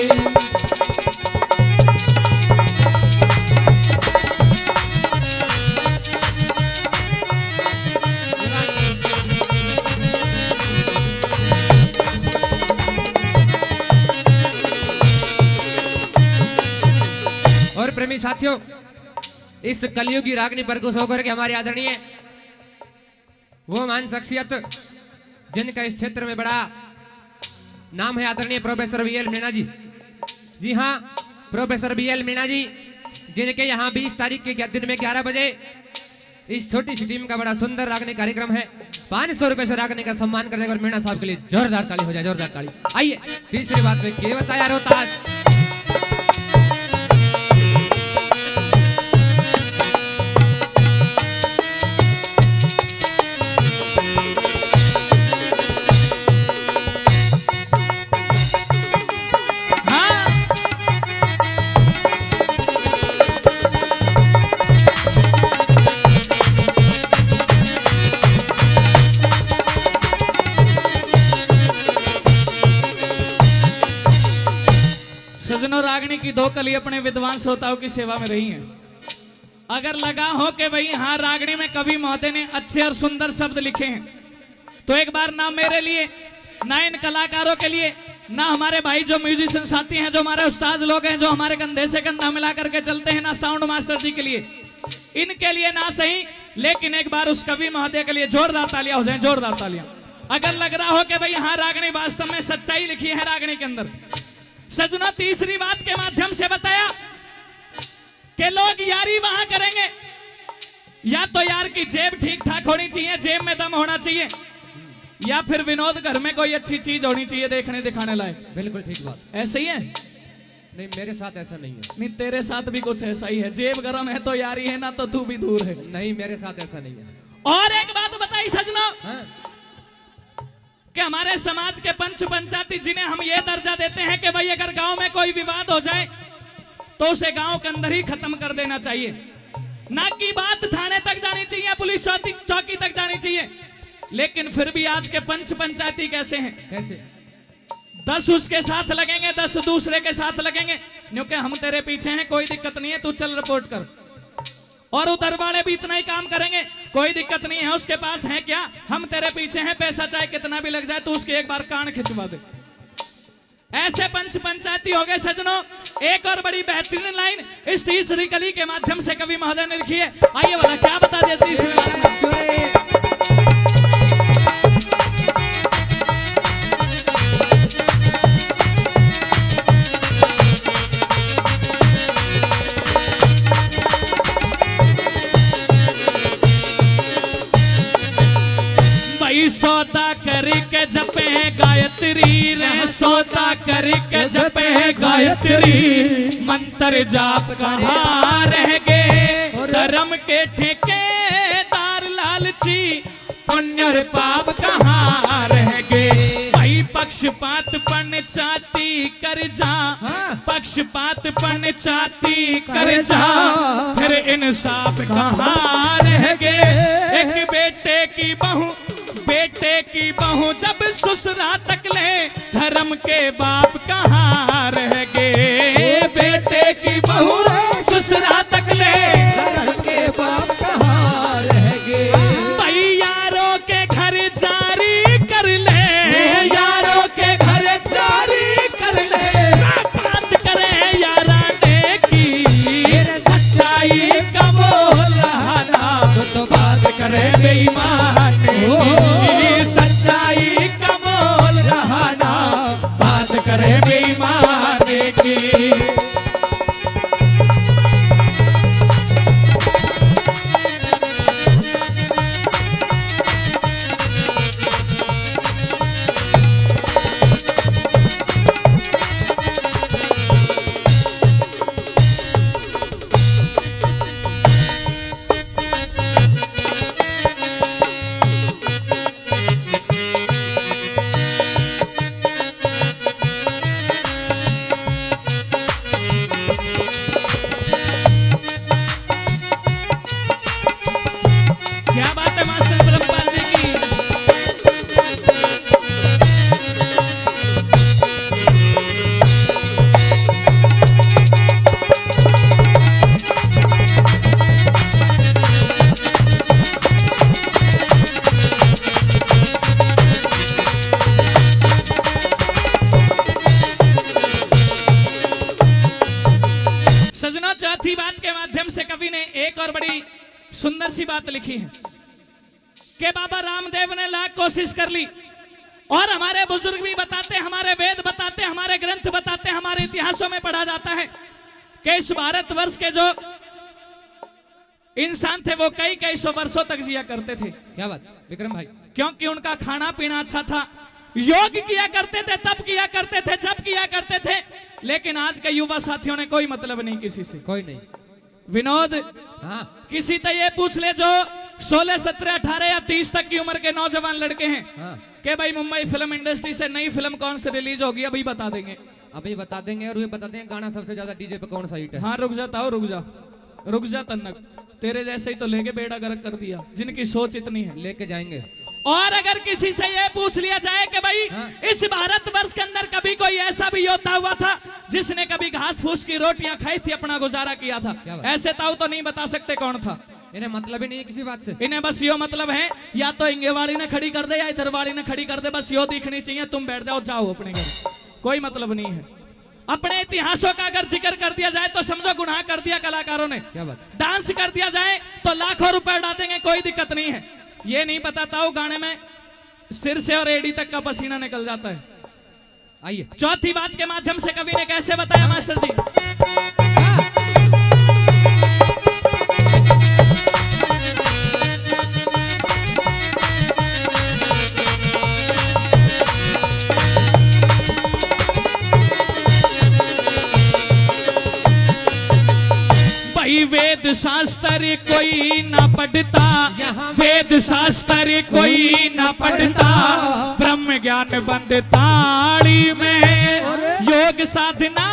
प्रेमी साथियों, इस कलयुगी रागनी परकुश होकर के हमारे आदरणीय वो महान शख्सियत जिनका इस क्षेत्र में बड़ा नाम है, आदरणीय प्रोफेसर वीएल मीणा जी। जी हाँ, प्रोफेसर वीएल मीणा जी, जिनके यहाँ 20 तारीख के दिन में 11 बजे इस छोटी सी टीम का बड़ा सुंदर रागनी कार्यक्रम है। 500 रुपए से रागनी का सम्मान करने और मीणा साहब के लिए जोरदार ताली हो जाए, जोरदार ताली। आइए तीसरी बात में क्या बताया रोहतास। सजनों, रागनी की 2 कली अपने विद्वान श्रोताओं की सेवा में रही हैं। अगर लगा हो कि भाई हाँ, रागनी में कवि महोदय ने अच्छे और सुंदर शब्द लिखे हैं, तो एक बार ना मेरे लिए, ना इन कलाकारों के लिए, ना हमारे भाई जो म्यूजिशियन साथी हैं, जो हमारे उस्ताद लोग हैं, जो हमारे कंधे से कंधा मिला करके चलते हैं, ना साउंड मास्टर जी के लिए, इनके लिए ना सही, लेकिन एक बार उस कवि महोदय के लिए जोरदार तालियां हो जाएं, जोरदार तालियां। अगर लग रहा हो कि भाई हाँ, रागनी वास्तव में सच्चाई लिखी है रागनी के अंदर। सजना, तीसरी बात के माध्यम से बताया कि लोग यारी वहां करेंगे, या तो यार की जेब ठीक ठाक होनी चाहिए, जेब में दम होना चाहिए, या फिर विनोद घर में कोई अच्छी चीज होनी चाहिए देखने दिखाने लायक। बिल्कुल ठीक बात। ऐसे ही है? नहीं, मेरे साथ ऐसा नहीं है। नहीं, तेरे साथ भी कुछ ऐसा ही है। जेब गर्म है तो यारी है, ना तो तू भी दूर है। नहीं, मेरे साथ ऐसा नहीं है। और एक बात बताई सजना, हाँ? कि हमारे समाज के पंच पंचायती, जिन्हें हम ये दर्जा देते हैं कि भाई अगर गांव में कोई विवाद हो जाए तो उसे गांव के अंदर ही खत्म कर देना चाहिए, ना कि बात थाने तक जानी चाहिए, पुलिस चौकी तक जानी चाहिए। लेकिन फिर भी आज के पंच पंचायती कैसे हैं? कैसे? 10 उसके साथ लगेंगे, 10 दूसरे के साथ लगेंगे, क्योंकि हम तेरे पीछे हैं, कोई दिक्कत नहीं है, तू चल रिपोर्ट कर। और उधर वाले भी इतना ही काम करेंगे, कोई दिक्कत नहीं है, उसके पास है क्या, हम तेरे पीछे हैं, पैसा चाहे कितना भी लग जाए, तू उसके एक बार कान खिंचवा दे। ऐसे पंच पंचायती हो गए सजनों। एक और बड़ी बेहतरीन लाइन इस तीसरी कली के माध्यम से कवि महोदय ने लिखी है। आइए वाला क्या बता दे तीसरी बात। सौदा करके जपे गायत्री रे, सौदा करके जपे गायत्री, मंत्र जाप कहाँ रह गए धर्म के ठेकेदार लालची, पुण्य और पाप कहाँ रह गए। भाई पक्षपात पंचायती कर जा, पक्षपात पंचायती कर जा, फिर इंसाफ कहाँ रह गए। एक बेटे की बहू जब ससुरा तक ले, धर्म के बाप कहाँ रह गए। बेटे की बहू ससुरा तक ले, धर्म के बाप कहाँ रह गए। भाई यारों के घर जारी कर ले, यारों के घर जारी कर ले, बात करे याराने की, सच्चाई का बोल रहा ना, तो बात करे बेईमान की, सच्चाई का बोल रहा ना, बात करे बेईमान की। सुंदर सी बात लिखी है कि बाबा रामदेव ने लाख कोशिश कर ली, और हमारे बुजुर्ग भी बताते, हमारे वेद बताते, हमारे ग्रंथ बताते, हमारे इतिहासों में पढ़ा जाता है कि इस भारतवर्ष के जो इंसान थे वो कई कई सौ वर्षों तक जिया करते थे। क्या बात विक्रम भाई? क्योंकि उनका खाना पीना अच्छा था, योग किया करते थे, तब किया करते थे, जब किया करते थे। लेकिन आज के युवा साथियों ने कोई मतलब नहीं किसी से, कोई नहीं। विनोद, हाँ किसी से ये पूछ ले जो 16, 17, 18 या 30 तक की उम्र के नौजवान लड़के हैं हाँ, कि भाई मुंबई फिल्म इंडस्ट्री से नई फिल्म कौन सी रिलीज होगी, अभी बता देंगे। अभी बता देंगे, और ये बता देंगे गाना सबसे ज्यादा डीजे पे कौन सा हिट है। हाँ रुक जा ताऊ, रुक जा तन्नक, तेरे जैसे ही तो लेके बेड़ा गर्क कर दिया, जिनकी सोच इतनी है। लेके जाएंगे। और अगर किसी से ये पूछ लिया जाए कि भाई हाँ। इस भारतवर्ष के अंदर कभी कोई ऐसा भी योद्धा हुआ था जिसने कभी घास फूस की रोटियां खाई थी, अपना गुजारा किया था, क्या बात? ऐसे ताऊ तो नहीं बता सकते कौन था। इन्हें मतलब ही नहीं है किसी बात से। इन्हें बस यो मतलब है, या तो इंगे वाली ने खड़ी कर दे या इधर वाली ने खड़ी कर दे, बस यो दिखनी चाहिए, तुम बैठ जाओ, जाओ अपने घर, कोई मतलब नहीं है। अपने इतिहासों का अगर जिक्र कर दिया जाए तो समझो गुनाह कर दिया कलाकारों ने। क्या बात? डांस कर दिया जाए तो लाखों रुपए उड़ा देंगे, कोई दिक्कत नहीं है। ये नहीं बताता हूं गाने में सिर से और एड़ी तक का पसीना निकल जाता है। आइए। चौथी बात के माध्यम से कवि ने कैसे बताया मास्टर जी? वेद शास्त्र कोई ना पढ़ता, वेद शास्त्र कोई ना पढ़ता, ब्रह्म ज्ञान बंद ताड़ी में, योग साधना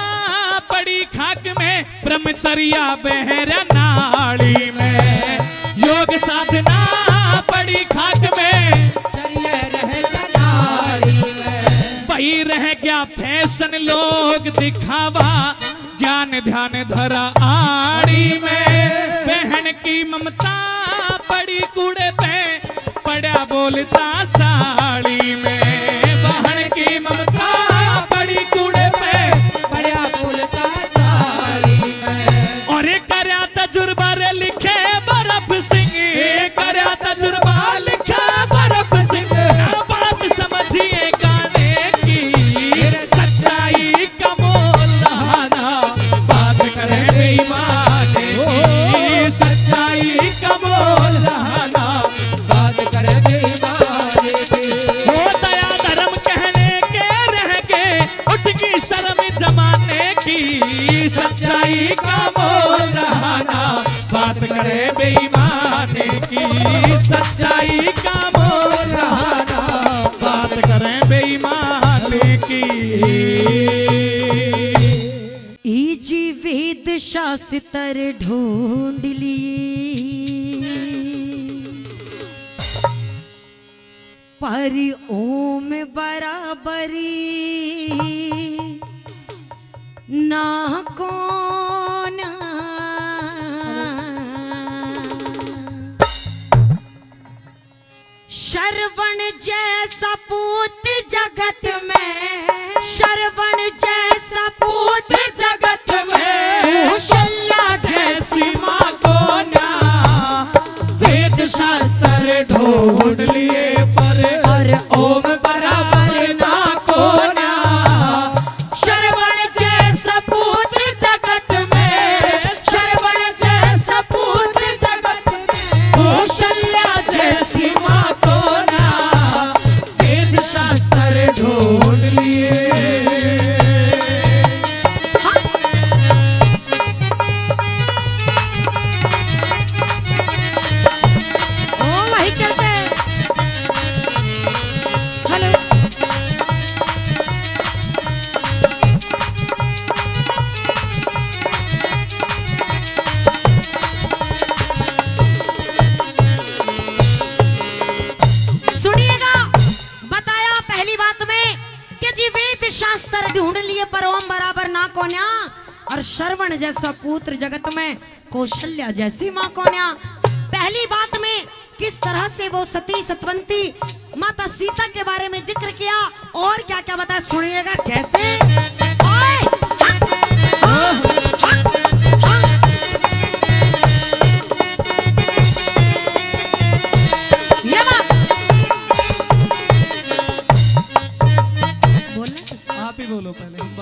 पड़ी खाक में, ब्रह्मचर्या बहरा नाड़ी में, योग साधना पड़ी खाक में, वही रह गया फैशन लोग दिखावा, ज्ञान ध्यान धरा आड़ी में, बहन की ममता पड़ी कूड़े पे, पड़ा बोलता साड़ी में, बहन की ममता पड़ी कूड़े पे, पड़ा बोलता साड़ी में। और करया तजुर्बा रे लिखे बर्फ सिंह, करया तजुर्बा लिखे बर्फ सिंह, बात समझिए गाने की, सच्चाई का मोल रहाना, बात करे बेईमाने की, सच्चाई का मोल रहाना, बात करे बेईमाने की। हो दया धर्म कहने के रह के उठ की शर्म जमाने की, सच्चाई का मोल रहाना, बात करे बेईमाने की, सच्चाई का मोल रहाना, बात करे बेईमाने की। इजी वेद शास्त्र ढूंढ लिए, पर ओम बराबरी ना कौन, श्रवण जैसा पूत जगत में, श्रवण जैसा पूत जगत में, कौशल्या जैसी माँ को ना, वेद शास्त्र ढूंढ लिए पर ओम बराबर ना को ना, श्रवण जैसा पूत जगत में, श्रवण जैसा पूत जगत में, कौशल्या जैसी माँ को ना, वेद शास्त्र ढूंढ लिए। ओ वही चलते हैं। हेलो सुनिएगा, बताया पहली बात में कि जी वेद शास्त्र ढूंढ लिए पर ओम बराबर ना कोन्या, और श्रवण जैसा पुत्र जगत में, कौशल्या जैसी माँ कोन्या। पहली बात में किस तरह से वो सती सतवंती माता सीता के बारे में जिक्र किया, और क्या क्या बताया सुनिएगा कैसे। ओए, हक, हक, हक, हक।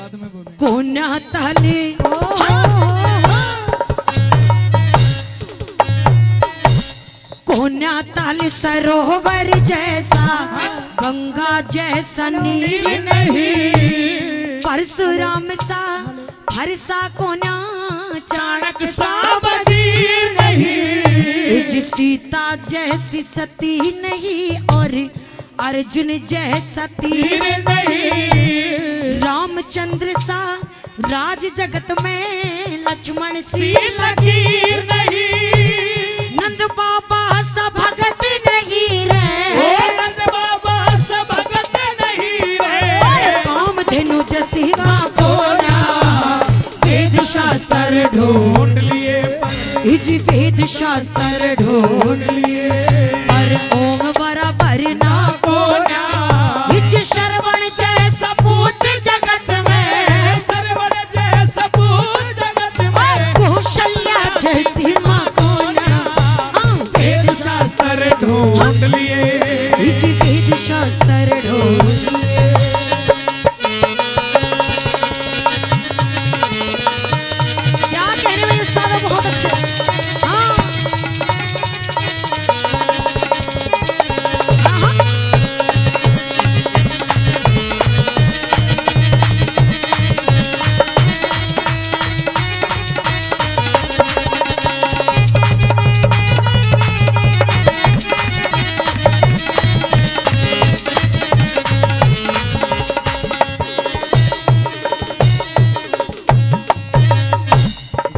बाद में बोलेंगे। कोना ताले कोना ताल सरोवर जैसा गंगा जैसा नीर नहीं, परशुराम सा फरसा कोना चाणक सा वजीर नहीं, इज सीता जैसी सती नहीं और अर्जुन जैसा तीर नहीं, रामचंद्र सा राज जगत में लक्ष्मण सी लकीर नहीं, नंद बाबा सा भगत नहीं रे, नंद बाबा सा भगत नहीं रे, कामधेनु जैसी कोना वेद शास्त्र ढूंढ लिए इज वेद शास्त्र ढूंढ लिए पर ओम बराबर ना कोना, इज श्रवण जैसा पूत जगत में, सरवर जैसा पूत जगत में, कौशल्या जैसी माँ कोना वेद शास्त्र ढूंढ लिए इज वेद शास्त्र ढूंढ लिए। क्या कहने में उस्ताद बहुत अच्छे। हाँ। हाँ।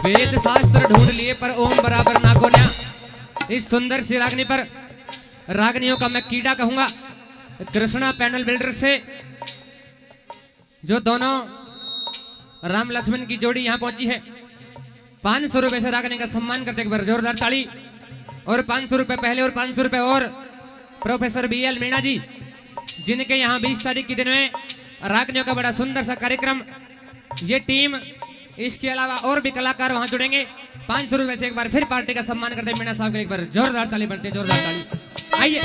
वेद शास्त्र ढूंढ लिए पर ओम बराबर ना को न्या। इस सुंदर सी रागनी पर रागनियों का मैं कीड़ा कहूंगा। कृष्णा पैनल बिल्डर से जो दोनों राम लक्ष्मण की जोड़ी यहाँ पहुंची है, 500 रुपए से रागनी का सम्मान करते एक बार जोरदार ताली। और 500 रुपए पहले और 500 रुपए और प्रोफेसर BL मीणा जी, जिनके यहाँ 20 तारीख के दिन में रागनियों का बड़ा सुंदर सा कार्यक्रम। ये टीम, इसके अलावा और भी कलाकार वहां जुड़ेंगे। 500 रुपए से एक बार फिर पार्टी का सम्मान करते मीणा साहब को एक बार जोरदार ताली बढ़ते, जोरदार ताली। आइए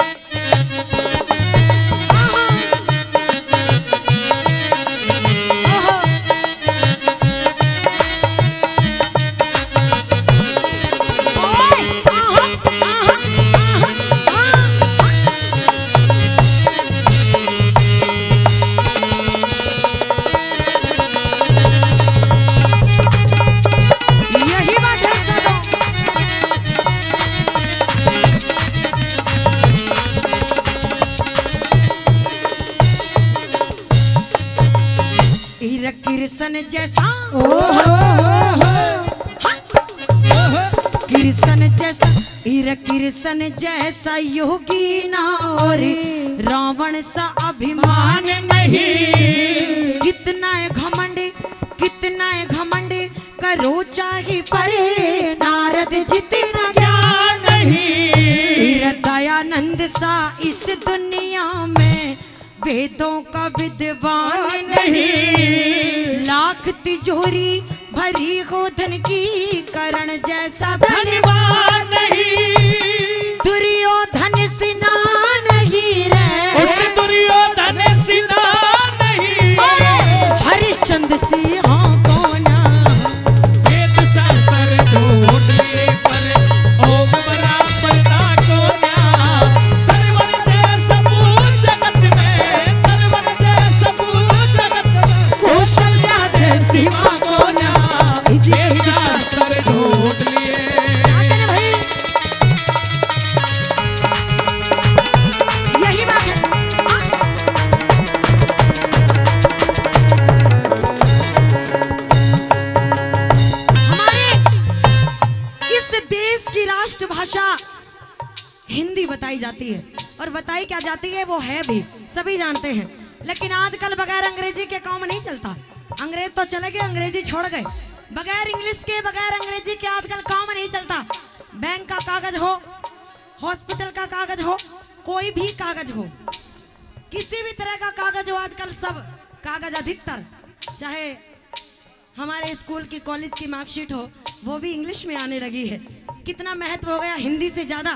यही बात है साधो। ईर कृष्ण जैसा कृष्ण जैसा ईर कृष्ण जैसा योगी ना और रावण सा अभिमान नहीं, कितना है घमंड कितना है घमंड करो चाहे परे नारद जितना ज्ञान नहीं, दयानंद सा इस दुनिया में वेदों का विद्वान नहीं, लाख तिजोरी भरी हो धन की करण जैसा धनवान नहीं, दुर्योधन सिना नहीं रे, उस दुर्योधन सिना नहीं, हरिश्चंद्र सिंह कोना वेद शास्त्र ढूंढ लिए पर ओम बराबर ना कोना, सरवर जैसा पूत जगत में, सरवर जैसा पूत जगत में, कौशल्या जैसी माँ कोना वेद शास्त्र ढूंढ लिए। भाई यही बात है। हाँ। हमारे इस देश की राष्ट्रभाषा हिंदी बताई जाती है और बताई क्या जाती है वो है भी, सभी जानते हैं। लेकिन आजकल बगैर अंग्रेजी के काम नहीं चलता। अंग्रेज तो चले गए, अंग्रेजी छोड़ गए। बगैर इंग्लिश के बगैर अंग्रेजी के आजकल काम नहीं चलता। बैंक का कागज हो, हॉस्पिटल का कागज हो, कोई भी कागज हो, किसी भी तरह का कागज हो, आजकल सब कागज अधिकतर, चाहे हमारे स्कूल की कॉलेज की मार्कशीट हो, वो भी इंग्लिश में आने लगी है। कितना महत्व हो गया, हिंदी से ज्यादा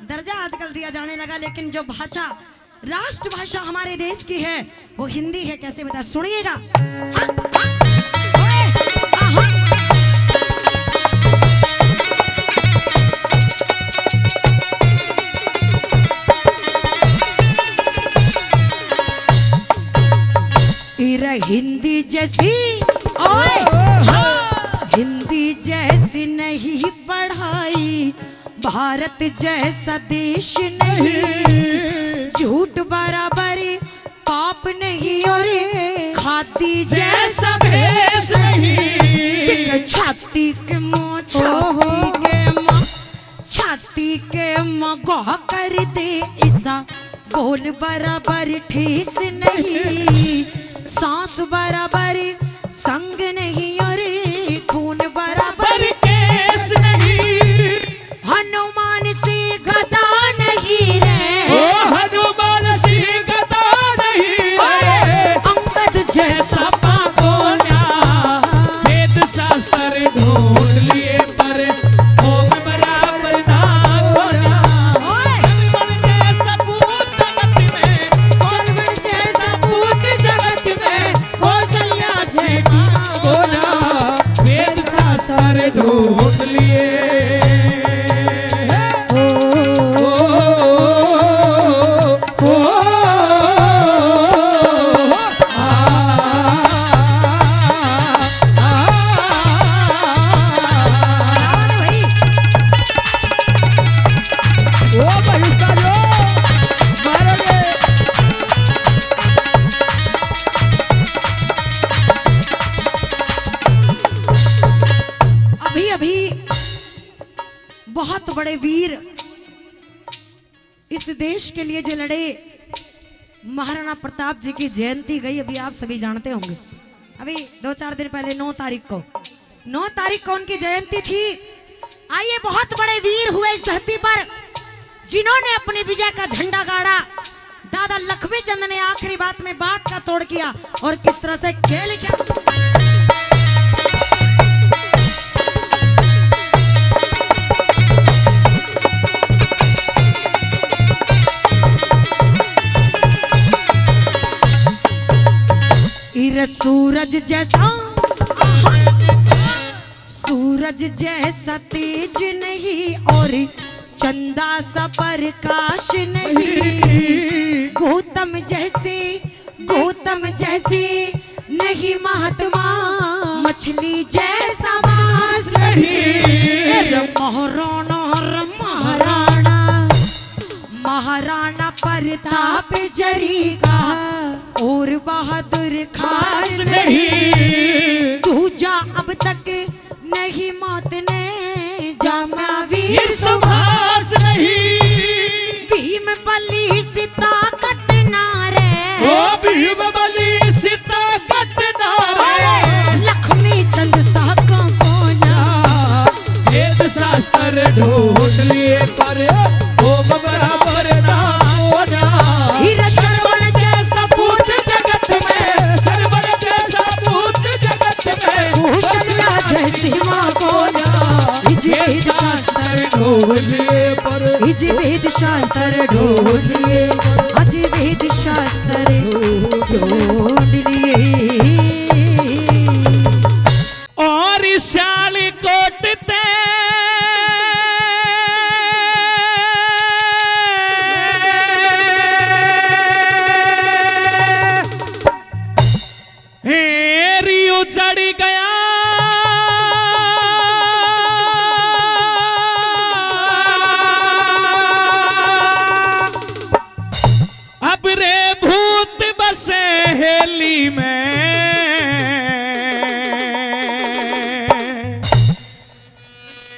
दर्जा आजकल दिया जाने लगा। लेकिन जो भाषा राष्ट्रभाषा हमारे देश की है वो हिंदी है। कैसे बता, सुनिएगा। हाँ, हाँ। हिंदी जैसी ओए हिंदी जैसी नहीं पढ़ाई, भारत जैसा देश नहीं, झूठ बराबरी पाप नहीं और खादी जैसा भेष नहीं। छाती के माँ छाती के माँ गौह कर दे ऐसा, बोल बराबर ठेस नहीं, सांस बराबर संग नहीं और खून बराबर केस नहीं। हनुमान से गदा नहीं रे, ओ हनुमान सी गदा नहीं रे, अंगद जैसा पापोना वेद शास्त्र ढूंढ लिए पर ओम बराबर ना खोना। हनुमान जैसा पूत जगत में, हनुमान जैसा पूत जगत में, कौशल्या से खोना वेद शास्त्र ढूंढ लिए। बहुत बड़े वीर इस देश के लिए जो लड़े, महाराणा प्रताप जी की जयंती गई, अभी आप सभी जानते होंगे। अभी 2-4 दिन पहले 9 तारीख को उनकी जयंती थी। आइए, बहुत बड़े वीर हुए इस धरती पर जिन्होंने अपनी विजय का झंडा गाड़ा। दादा लक्ष्मी चंद ने आखिरी बात में बात का तोड़ किया और किस तरह से खेल किया। सूरज जैसा तेज नहीं और चंदा सा प्रकाश नहीं, गौतम जैसे नहीं महात्मा, मछली जैसा मांस नहीं। महाराणा प्रताप जरी का और बहादुर खास नहीं, दूजा अब तक नहीं मौत ने जामा वीर सुभाष नहीं। भीम बली सीता कटना रे, ओ भीम बली सीता कटना रे, लक्ष्मी चंद साका कोना वेद शास्त्र ढूंढ लिए पर ओम बराबर ना होना। हीरा श्रवण जैसा पूत जगत में, श्रवण जैसा पूत जगत में, कौशल्या जैसी माँ कोना। वेद शास्त्र ढूंढ लिए पर इज वेद शास्त्र ढूंढ लिए, अज वेद शास्त्र ढूंढ लिए। और श्याली कोटते रियो चढ़ गया, अब रे भूत बसे हेली में,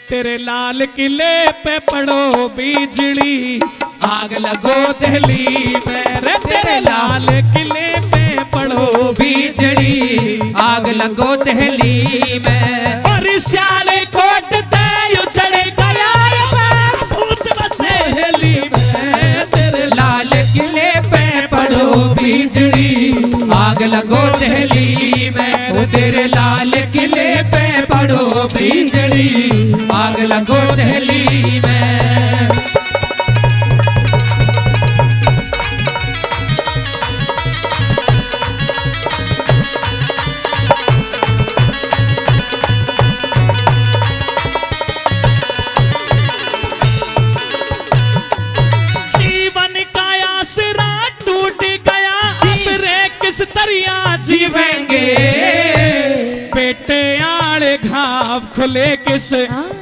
तेरे लाल किले पे पड़ो बिजली, आग लगो दिल्ली में रे, तेरे लाल किले पे पड़ो बिजली, आग लगो दिल्ली में। और श्याले कोट ते चढ़ गया, भूत बसे हेली में, तेरे लाल किले पे पड़ो बिजली, आग लगो दिल्ली में। वो तेरे लाल किले पे पड़ो बिजली, आग लगो दिल्ली में। जीवन का आसरा टूट गया, अब रे किस तरिया जीवेंगे, बेटे आड़े घाव खुले किस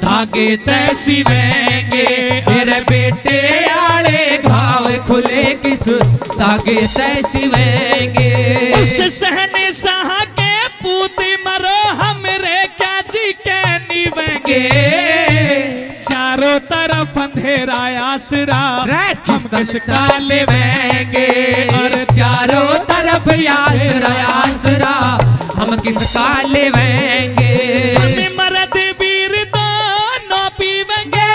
धागे तय सिवेंगे। मेरे बेटे आड़े घाव खुले किस धागे तय सिवेंगे। उस सहने सहा के पूती मरो हमरे क्या जी के निवेंगे। चारों तरफ अंधेरा आसरा हम किसका लेवेंगे। और चारों तरफ यार आसरा हम किसका लेवेंगे। मरद वीर दोनों पीवेंगे,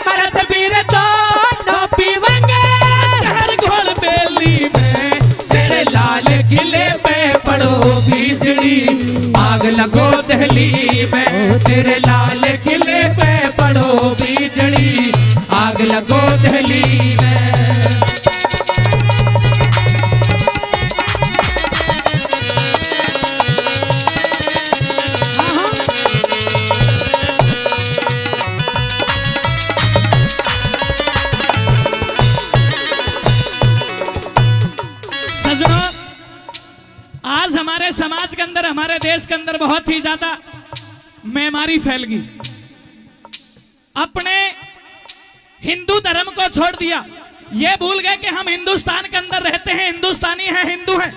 मर्द वीर दोनों पीवेंगे। हर घोल बेली में तेरे लाल किले पे पड़ो बिजली, आग लगो दहली में। तेरे लाल किले पे पड़ो बिजली, आग लगो दहली में। सजनों, आज हमारे समाज के अंदर, हमारे देश के अंदर बहुत ही ज्यादा बीमारी फैल गई। अपने हिंदू धर्म को छोड़ दिया, ये भूल गए कि हम हिंदुस्तान के अंदर रहते हैं, हिंदुस्तानी हैं, हिंदू हैं।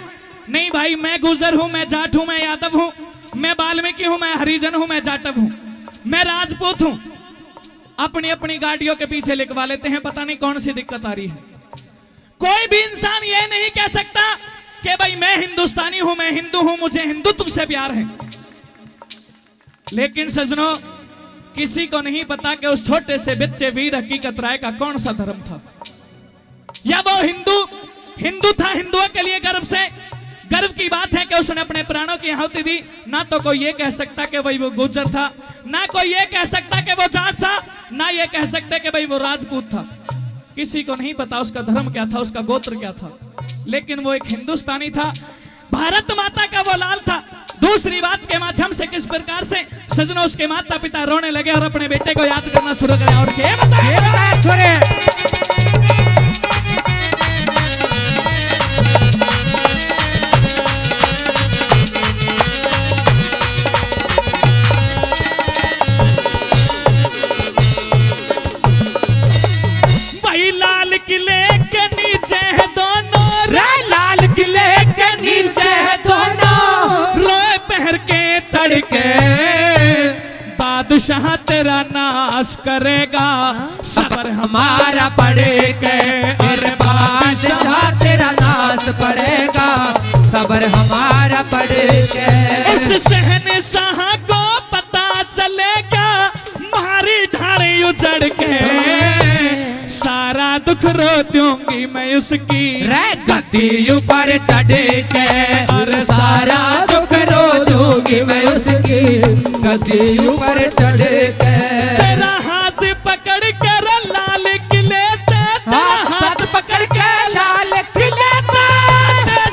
नहीं भाई, मैं गुर्जर हूं, मैं जाट हूं, मैं यादव हूं, मैं वाल्मीकि हूं, मैं हरिजन हूं, मैं जाटव हूं, मैं राजपूत हूं। अपनी अपनी गाड़ियों के पीछे लिखवा लेते हैं, पता नहीं कौन सी दिक्कत आ रही है। कोई भी इंसान ये नहीं कह सकता कि भाई मैं हिंदुस्तानी हूं, मैं हिंदू हूं, मुझे हिंदुत्व से प्यार है। लेकिन सजनों, किसी को नहीं पता कि उस छोटे से बच्चे वीर हकीकत राय का कौन सा धर्म था। या वो हिंदू था, हिंदुओं के लिए गर्व की बात है कि उसने अपने प्राणों की आहुति दी। ना तो कोई ये कह सकता कि भाई वो गुर्जर था, ना कोई ये कह सकता कि वो जाट था, ना ये कह सकते कि भाई वो राजपूत था। किसी को नहीं पता उसका धर्म क्या था, उसका गोत्र क्या था, लेकिन वो एक हिंदुस्तानी था, भारत माता का वो लाल था। दूसरी बात के माध्यम से किस प्रकार से सजनों उसके माता पिता रोने लगे और अपने बेटे को याद करना शुरू करें। और क्या बताएं? भाई लाल किले के नीचे है दोनों, लाल किले के नीचे है दोनों, रोए पहर के तड़के बादशाह तेरा नाश करेगा, सबर हमारा पड़ेगा। और बादशाह तेरा नाश पड़ेगा, सबर हमारा पड़ेगा। उस शहंशाह को पता चलेगा, मारी ढारे उजड़ के सारा दुख रो दूंगी मैं उसकी, गद्दी ऊपर चढ़ के। और सारा दुख रो दूंगी मैं उसकी, गद्दी ऊपर चढ़ के। तेरा हाथ पकड़ कर लाल किले पे, हाथ पकड़ के लाल किले पे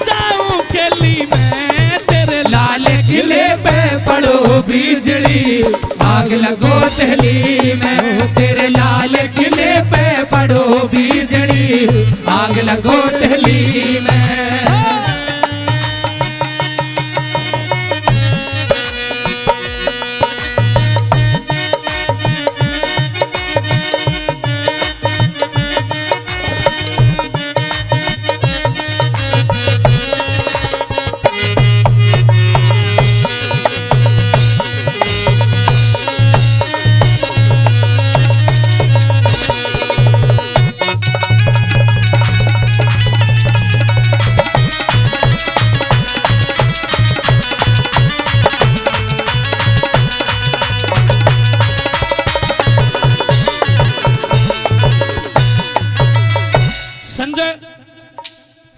जाऊं केली में। तेरे लाल किले पे पड़ो बिजली, आग लगो दहली में। तेरे लाल किले पे पड़ो बिजली, आग लगो दहली में।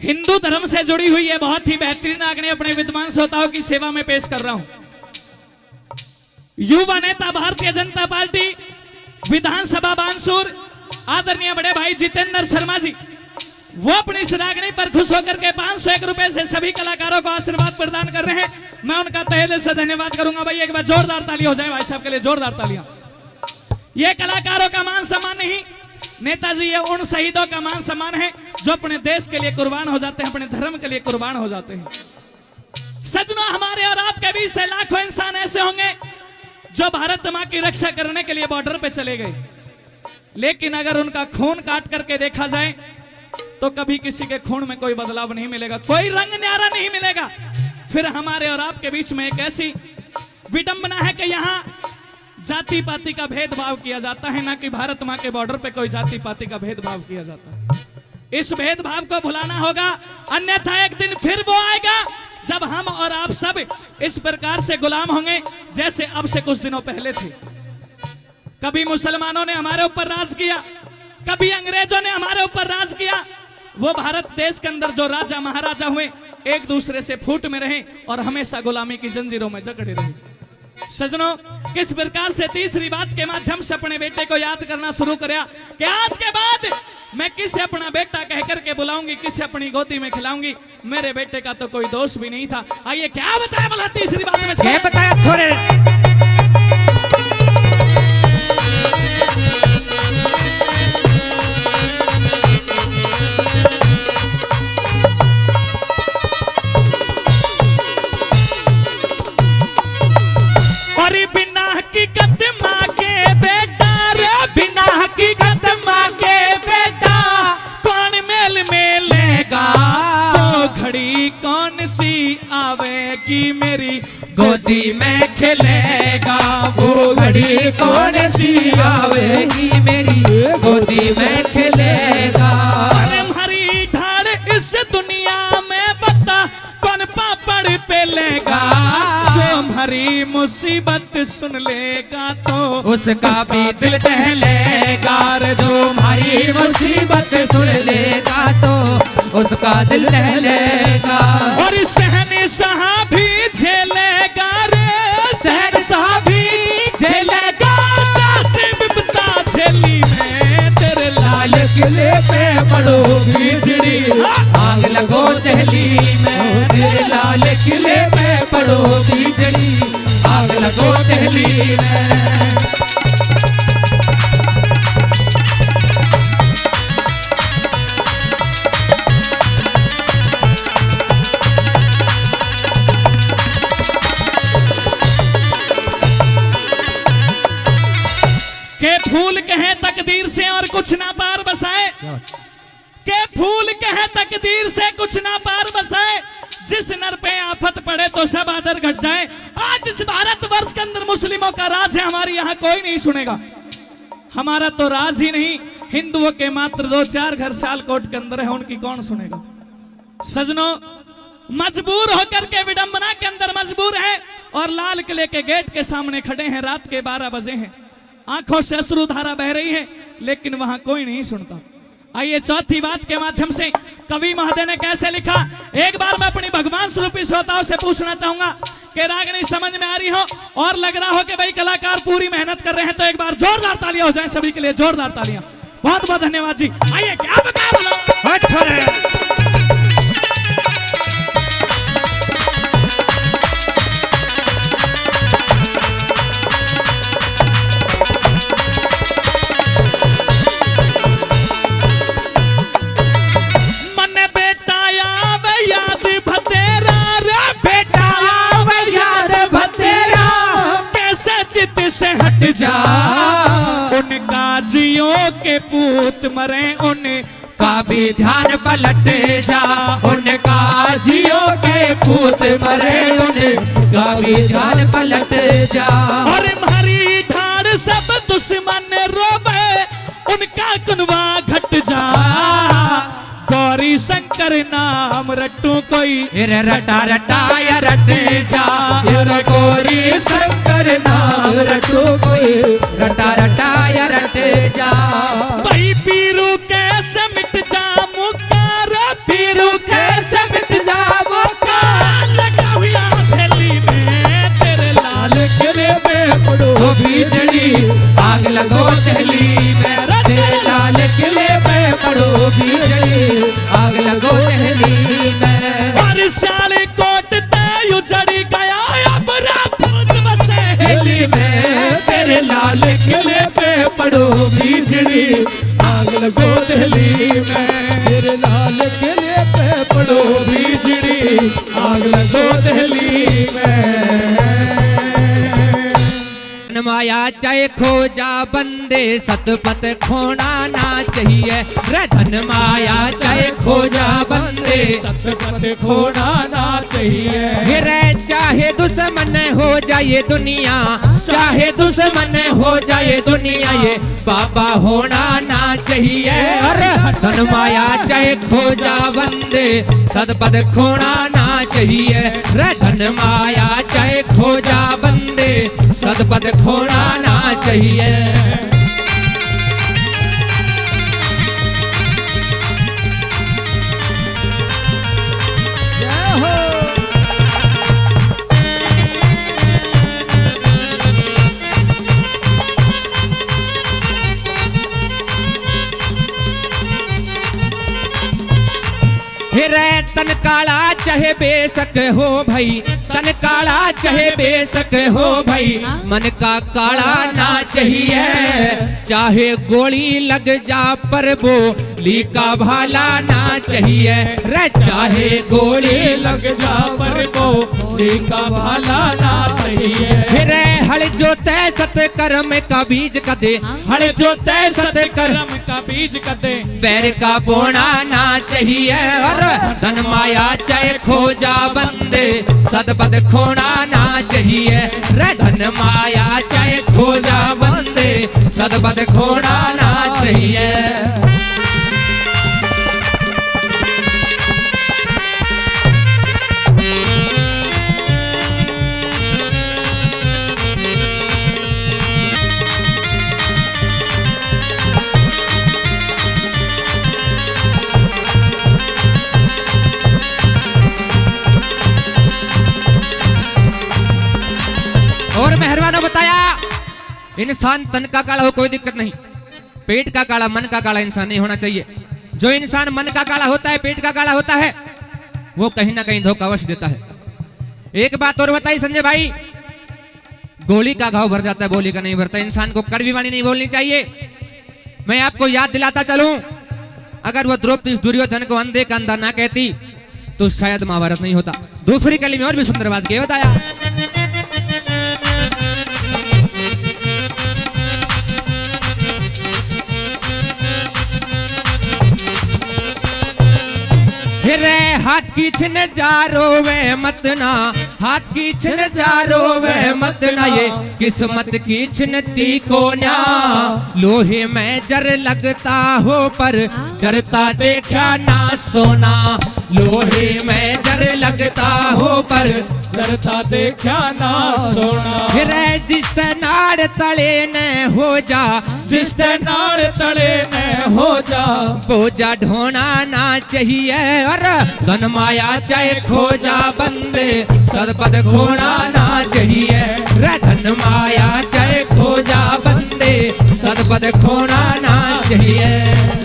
हिंदू धर्म से जुड़ी हुई है बहुत ही बेहतरीन आग्रह अपने विद्वान श्रोताओं की सेवा में पेश कर रहा हूं। युवा नेता भारतीय जनता पार्टी विधानसभा बानसूर आदरणीय बड़े भाई जितेंद्र शर्मा जी, वो अपनी इस रागनी पर खुश होकर के 501 रुपए से सभी कलाकारों को आशीर्वाद प्रदान कर रहे हैं। मैं उनका तहे दिल से धन्यवाद करूंगा। भाई एक बार जोरदार ताली हो जाए भाई साहब के लिए, जोरदार तालियां। ये कलाकारों का मान सम्मान नहीं नेताजी, ये उन शहीदों का मान सम्मान है जो अपने देश के लिए कुर्बान हो जाते हैं, अपने धर्म के लिए कुर्बान हो जाते हैं। सजनों, हमारे और आपके बीच से लाखों इंसान ऐसे होंगे जो भारत माँ की रक्षा करने के लिए बॉर्डर पे चले गए, लेकिन अगर उनका खून काट करके देखा जाए तो कभी किसी के खून में कोई बदलाव नहीं मिलेगा, कोई रंग न्यारा नहीं मिलेगा। फिर हमारे और आपके बीच में एक ऐसी विडंबना है कि यहाँ जाति पाति का भेदभाव किया जाता है, ना कि भारत माँ के बॉर्डर पे कोई जाति पाति का भेदभाव किया जाता है। इस भेदभाव को भुलाना होगा, अन्यथा एक दिन फिर वो आएगा जब हम और आप सब इस प्रकार से गुलाम होंगे जैसे अब से कुछ दिनों पहले थे। कभी मुसलमानों ने हमारे ऊपर राज किया, कभी अंग्रेजों ने हमारे ऊपर राज किया। वो भारत देश के अंदर जो राजा महाराजा हुए एक दूसरे से फूट में रहे और हमेशा गुलामी की जंजीरों में जकड़े रहे। सजनों, किस प्रकार से तीसरी बात के माध्यम से अपने बेटे को याद करना शुरू करा कि आज के बाद मैं किसे अपना बेटा कह करके बुलाऊंगी, किसे अपनी गोदी में खिलाऊंगी। मेरे बेटे का तो कोई दोष भी नहीं था। आइए क्या बताया बोला तीसरी बात में, क्या बताया छोरे? बिना हकीकत माँ के बेटा रे, बिना हकीकत माँ के बेटा कौन मेल में लेगा, तो घड़ी कौन सी आवेगी मेरी गोदी में खिलेगा। वो घड़ी कौन सी आवेगी मेरी गोदी में खिलेगा। हरी ढाल इस दुनिया में बता कौन पापड़ पे लेगा, हरी मुसीबत सुन लेगा तो उसका भी दिल दहलेगा। जो हमारी मुसीबत सुन लेगा तो उसका दिल दहलेगा। और सहन सहा भी झेलेगा रे, सहन सहा भी झेलेगा। विपता झेली में तेरे लाल किले पे पड़ोगी चिड़ी, आग लगो दहली में। तेरे लाल किले पे पड़ोगी चिड़ी, आग लगो दहली में। के फूल कहे तकदीर से और कुछ ना पार बसाए, के फूल कहे तकदीर से कुछ ना पार बसाए। जिस नर पे आफत पड़े तो सब आदर घट जाए। आज इस भारतवर्ष के अंदर मुस्लिमों का राज है, हमारे यहाँ कोई नहीं सुनेगा। हमारा तो राज ही नहीं, हिंदुओं के मात्र 2-4 घर सियालकोट के अंदर है, उनकी कौन सुनेगा। सजनों, मजबूर होकर के विडंबना के अंदर मजबूर है और लाल किले के गेट के सामने खड़े हैं। रात के 12 बजे हैं, आंखों से अश्रुधारा बह रही है, लेकिन वहां कोई नहीं सुनता। आइए चौथी बात के माध्यम से कवि महोदय ने कैसे लिखा, एक बार मैं अपनी भगवान स्वरूपी श्रोताओं से पूछना चाहूंगा कि रागनी समझ में आ रही हो और लग रहा हो कि भाई कलाकार पूरी मेहनत कर रहे हैं, तो एक बार जोरदार तालियां हो जाएं सभी के लिए, जोरदार तालियां। बहुत बहुत धन्यवाद जी। आइए क्या बताया बोलो। जा उनका जियो के पूत मरे, उनका भी ध्यान पलट जा। उनका जियो के पूत मरे, उनका भी ध्यान पलट जा। और हमारी ठाड़ सब दुश्मन रोबे, उनका कुनवा घट जा। गौरी शंकर नाम रट्टू कोई, रटा रटा या रट जा। गौरी शंकर नाम रट्टू कोई, रटा रटा या रट जा। भाई पीरू कैसे मिट जा मुकार, पीरू कैसे मिट जा मुकार। लगा हुआ थैली में तेरे लाल किले में पड़ो बिजली, आग लगो दहली में। तेरे लाल किले में पड़ो बिजली, आग लगो दहली में। और सियालकोट ते उजड़ गया, अब रात बसे दहली में। तेरे लाल किले पे पड़ो बिजली, आग लगो दहली में। तेरे लाल किले पे पड़ो बिजली, आग लगो दिल्ली में। माया चाहे खोजा बंदे सतपथ खोना ना चाहिए रे धन माया चाहे खोजा बंदे सतपथ खोना ना चाहिए रे चाहे दुश्मन हो जाए दुनिया चाहे दुश्मन हो जाए दुनिया ये बाबा होना ना चाहिए अरे धन माया चाहे खोजा बंदे सतपथ खोना ना चाहिए रे धन माया चाहे खोजा बंदे सतपथ खोना ना चाहिए। जय हो। रे तन काला चाहे बेशक हो भाई तन काला चाहे बेशक हो भाई मन का काला ना चाहिए चाहे गोली लग जा पर वो ली का भाला ना चाहिए रे चाहे गोली लग जा पर को का भाला ना चाहिए रे हल जोते सत कर्म का बीज कदे हल जोते सत कर्म का बीज कदे पैर का बोना ना चाहिए और धन माया चाहे खोजा बंदे सतपथ खोना ना चाहिए रे धन माया चाहे खोजा बंदे सतपथ खोना ना चाहिए। और मेहरबानों बताया इंसान तन का काला हो कोई दिक्कत नहीं पेट का काला मन का काला इंसान नहीं होना चाहिए जो इंसान मन का काला होता है पेट का काला होता है वो कहीं ना कहीं धोखा अवश्य देता है। एक बात और बताई संजय भाई गोली का घाव भर जाता है बोली का नहीं भरता इंसान को कड़वी वाणी नहीं बोलनी चाहिए। मैं आपको याद दिलाता चलूं अगर वो द्रौपदी दुर्योधन को अंधे का अंधा ना कहती तो शायद महाभारत नहीं होता। दूसरी कली में और भी सुंदर बात के बताया रे हाथ की छिन जा रोवे मत ना हाथ की छिन जा रोवे मत ना ये किस्मत की छिनती को न्या लोहे में जर लगता हो पर जरता देखा ना सोना लोहे में जर लगता हो पर जरता देखा ना सोना रे जिस नाड़ तले न हो जा जिस नाड़ तले न हो जा बोझा ढोना ना चाहिए और धन माया चाहे खोजा बंदे सतपथ खोना ना चाहिए रे धन माया चाहे खोजा बंदे सतपथ खोना ना चाहिए।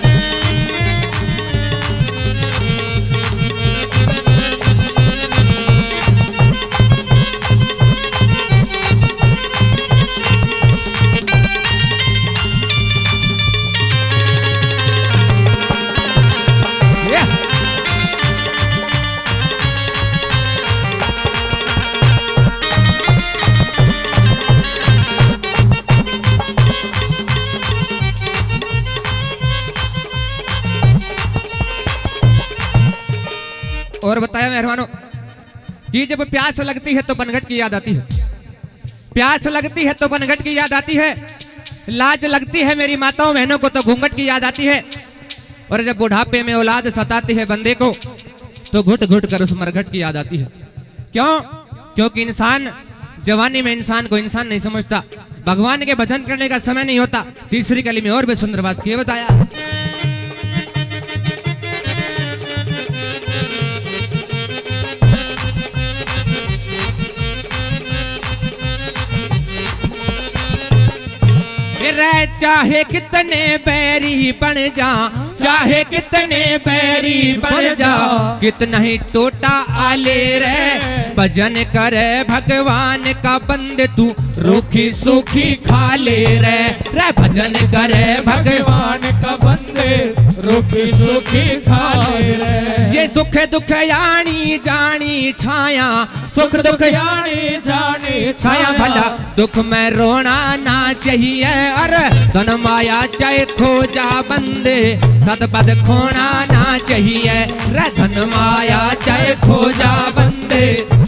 और बताया मेहरबानों कि जब प्यास लगती है तो पनघट की याद आती है प्यास लगती है तो पनघट की याद आती है लाज लगती है मेरी माताओं बहनों को तो घूंघट की याद आती है और जब बुढ़ापे में औलाद सताती है बंदे को तो घुट घुट कर उस मरघट की याद आती है। क्यों? क्योंकि इंसान जवानी में इंसान को इंसान नहीं समझता भगवान के भजन करने का समय नहीं होता। तीसरी कली में और भी सुंदर बात की बताया चाहे कितने बैरी बन जा चाहे कितने बैरी बन जा कितना ही टोटा आले रे भजन करे भगवान का बंदे तू रूखी सूखी खा ले रे भजन करे भगवान भगवान का बंदे रूखी सूखी खा ले रे। ये सुख दुख यानी जानी छाया सुख दुख यानी जानी छाया भला दुख में रोना ना चाहिए अरे धन माया चाहे खो जा बंदे सदबद खोना ना चाहिए रे धन माया चाहे खो जा बंदे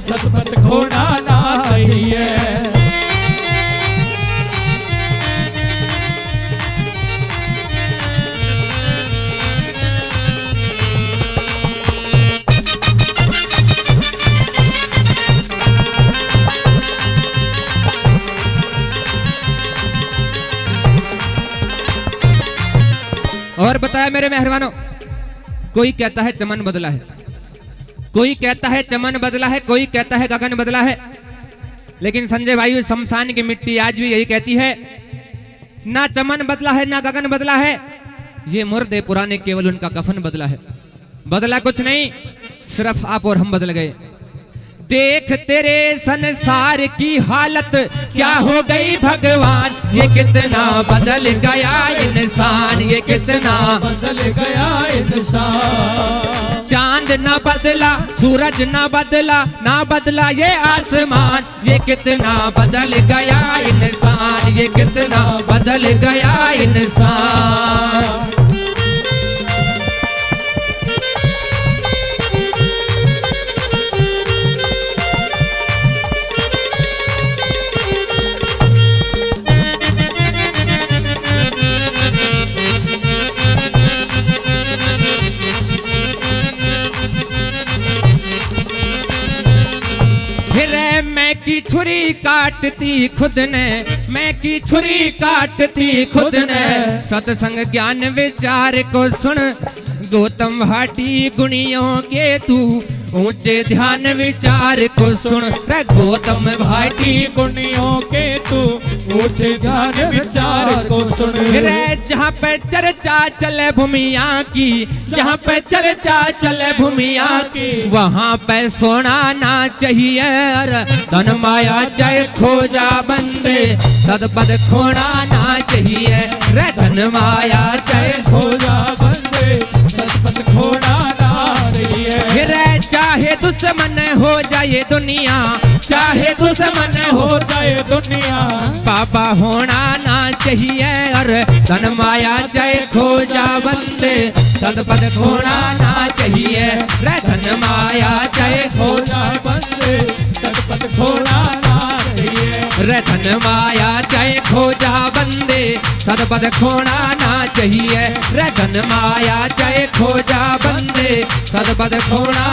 सतपथ खोना ना चाहिए। और बताया मेरे मेहरबानों, कोई कहता है चमन बदला है, कोई कहता है चमन बदला है, कोई कहता है गगन बदला है, लेकिन संजय भाई शमशान की मिट्टी आज भी यही कहती है ना चमन बदला है ना गगन बदला है, ये मुर्दे पुराने केवल उनका कफन बदला है। बदला कुछ नहीं, सिर्फ आप और हम बदल गए। देख तेरे संसार की हालत क्या हो गई भगवान, ये कितना बदल गया इंसान, ये कितना बदल गया इंसान। चांद ना बदला सूरज ना बदला ना बदला ये आसमान, ये कितना बदल गया इंसान, ये कितना बदल गया इंसान। मैं की छुरी काटती खुद ने, मैं की छुरी काटती खुद ने, सत्संग ज्ञान विचार को सुन गौतम भाटी गुणियों के तू ऊंचे ध्यान विचार को सुन रे गौतम भाटी गुणियों के तू ऊंचे ध्यान विचार को सुन रे। जहाँ पे चर्चा चले भूमिया की, जहाँ पे चर्चा चले भूमिया की, वहाँ पे सोना ना चाहिए धन माया चाहे खो जा बंदे सदपद खोना ना चाहिए रे धन माया चाहे खो जा बंदे सतपथ खोना ना चाहिए रे। चाहे दुश्मन हो जाए दुनिया, चाहे दुश्मन हो जाए दुनिया, बाबा होना ना चाहिए और धन माया चाहे खो जा बंदे सदपद खोना ना चाहिए रे धन माया चाहे खो जा बंदे सतपथ खोना ना चाहिए रे धन माया चाहे खो जा बंदे सदपद खोना ना चाहिए रे धन माया चाहे खो जा बंदे सदपद खोना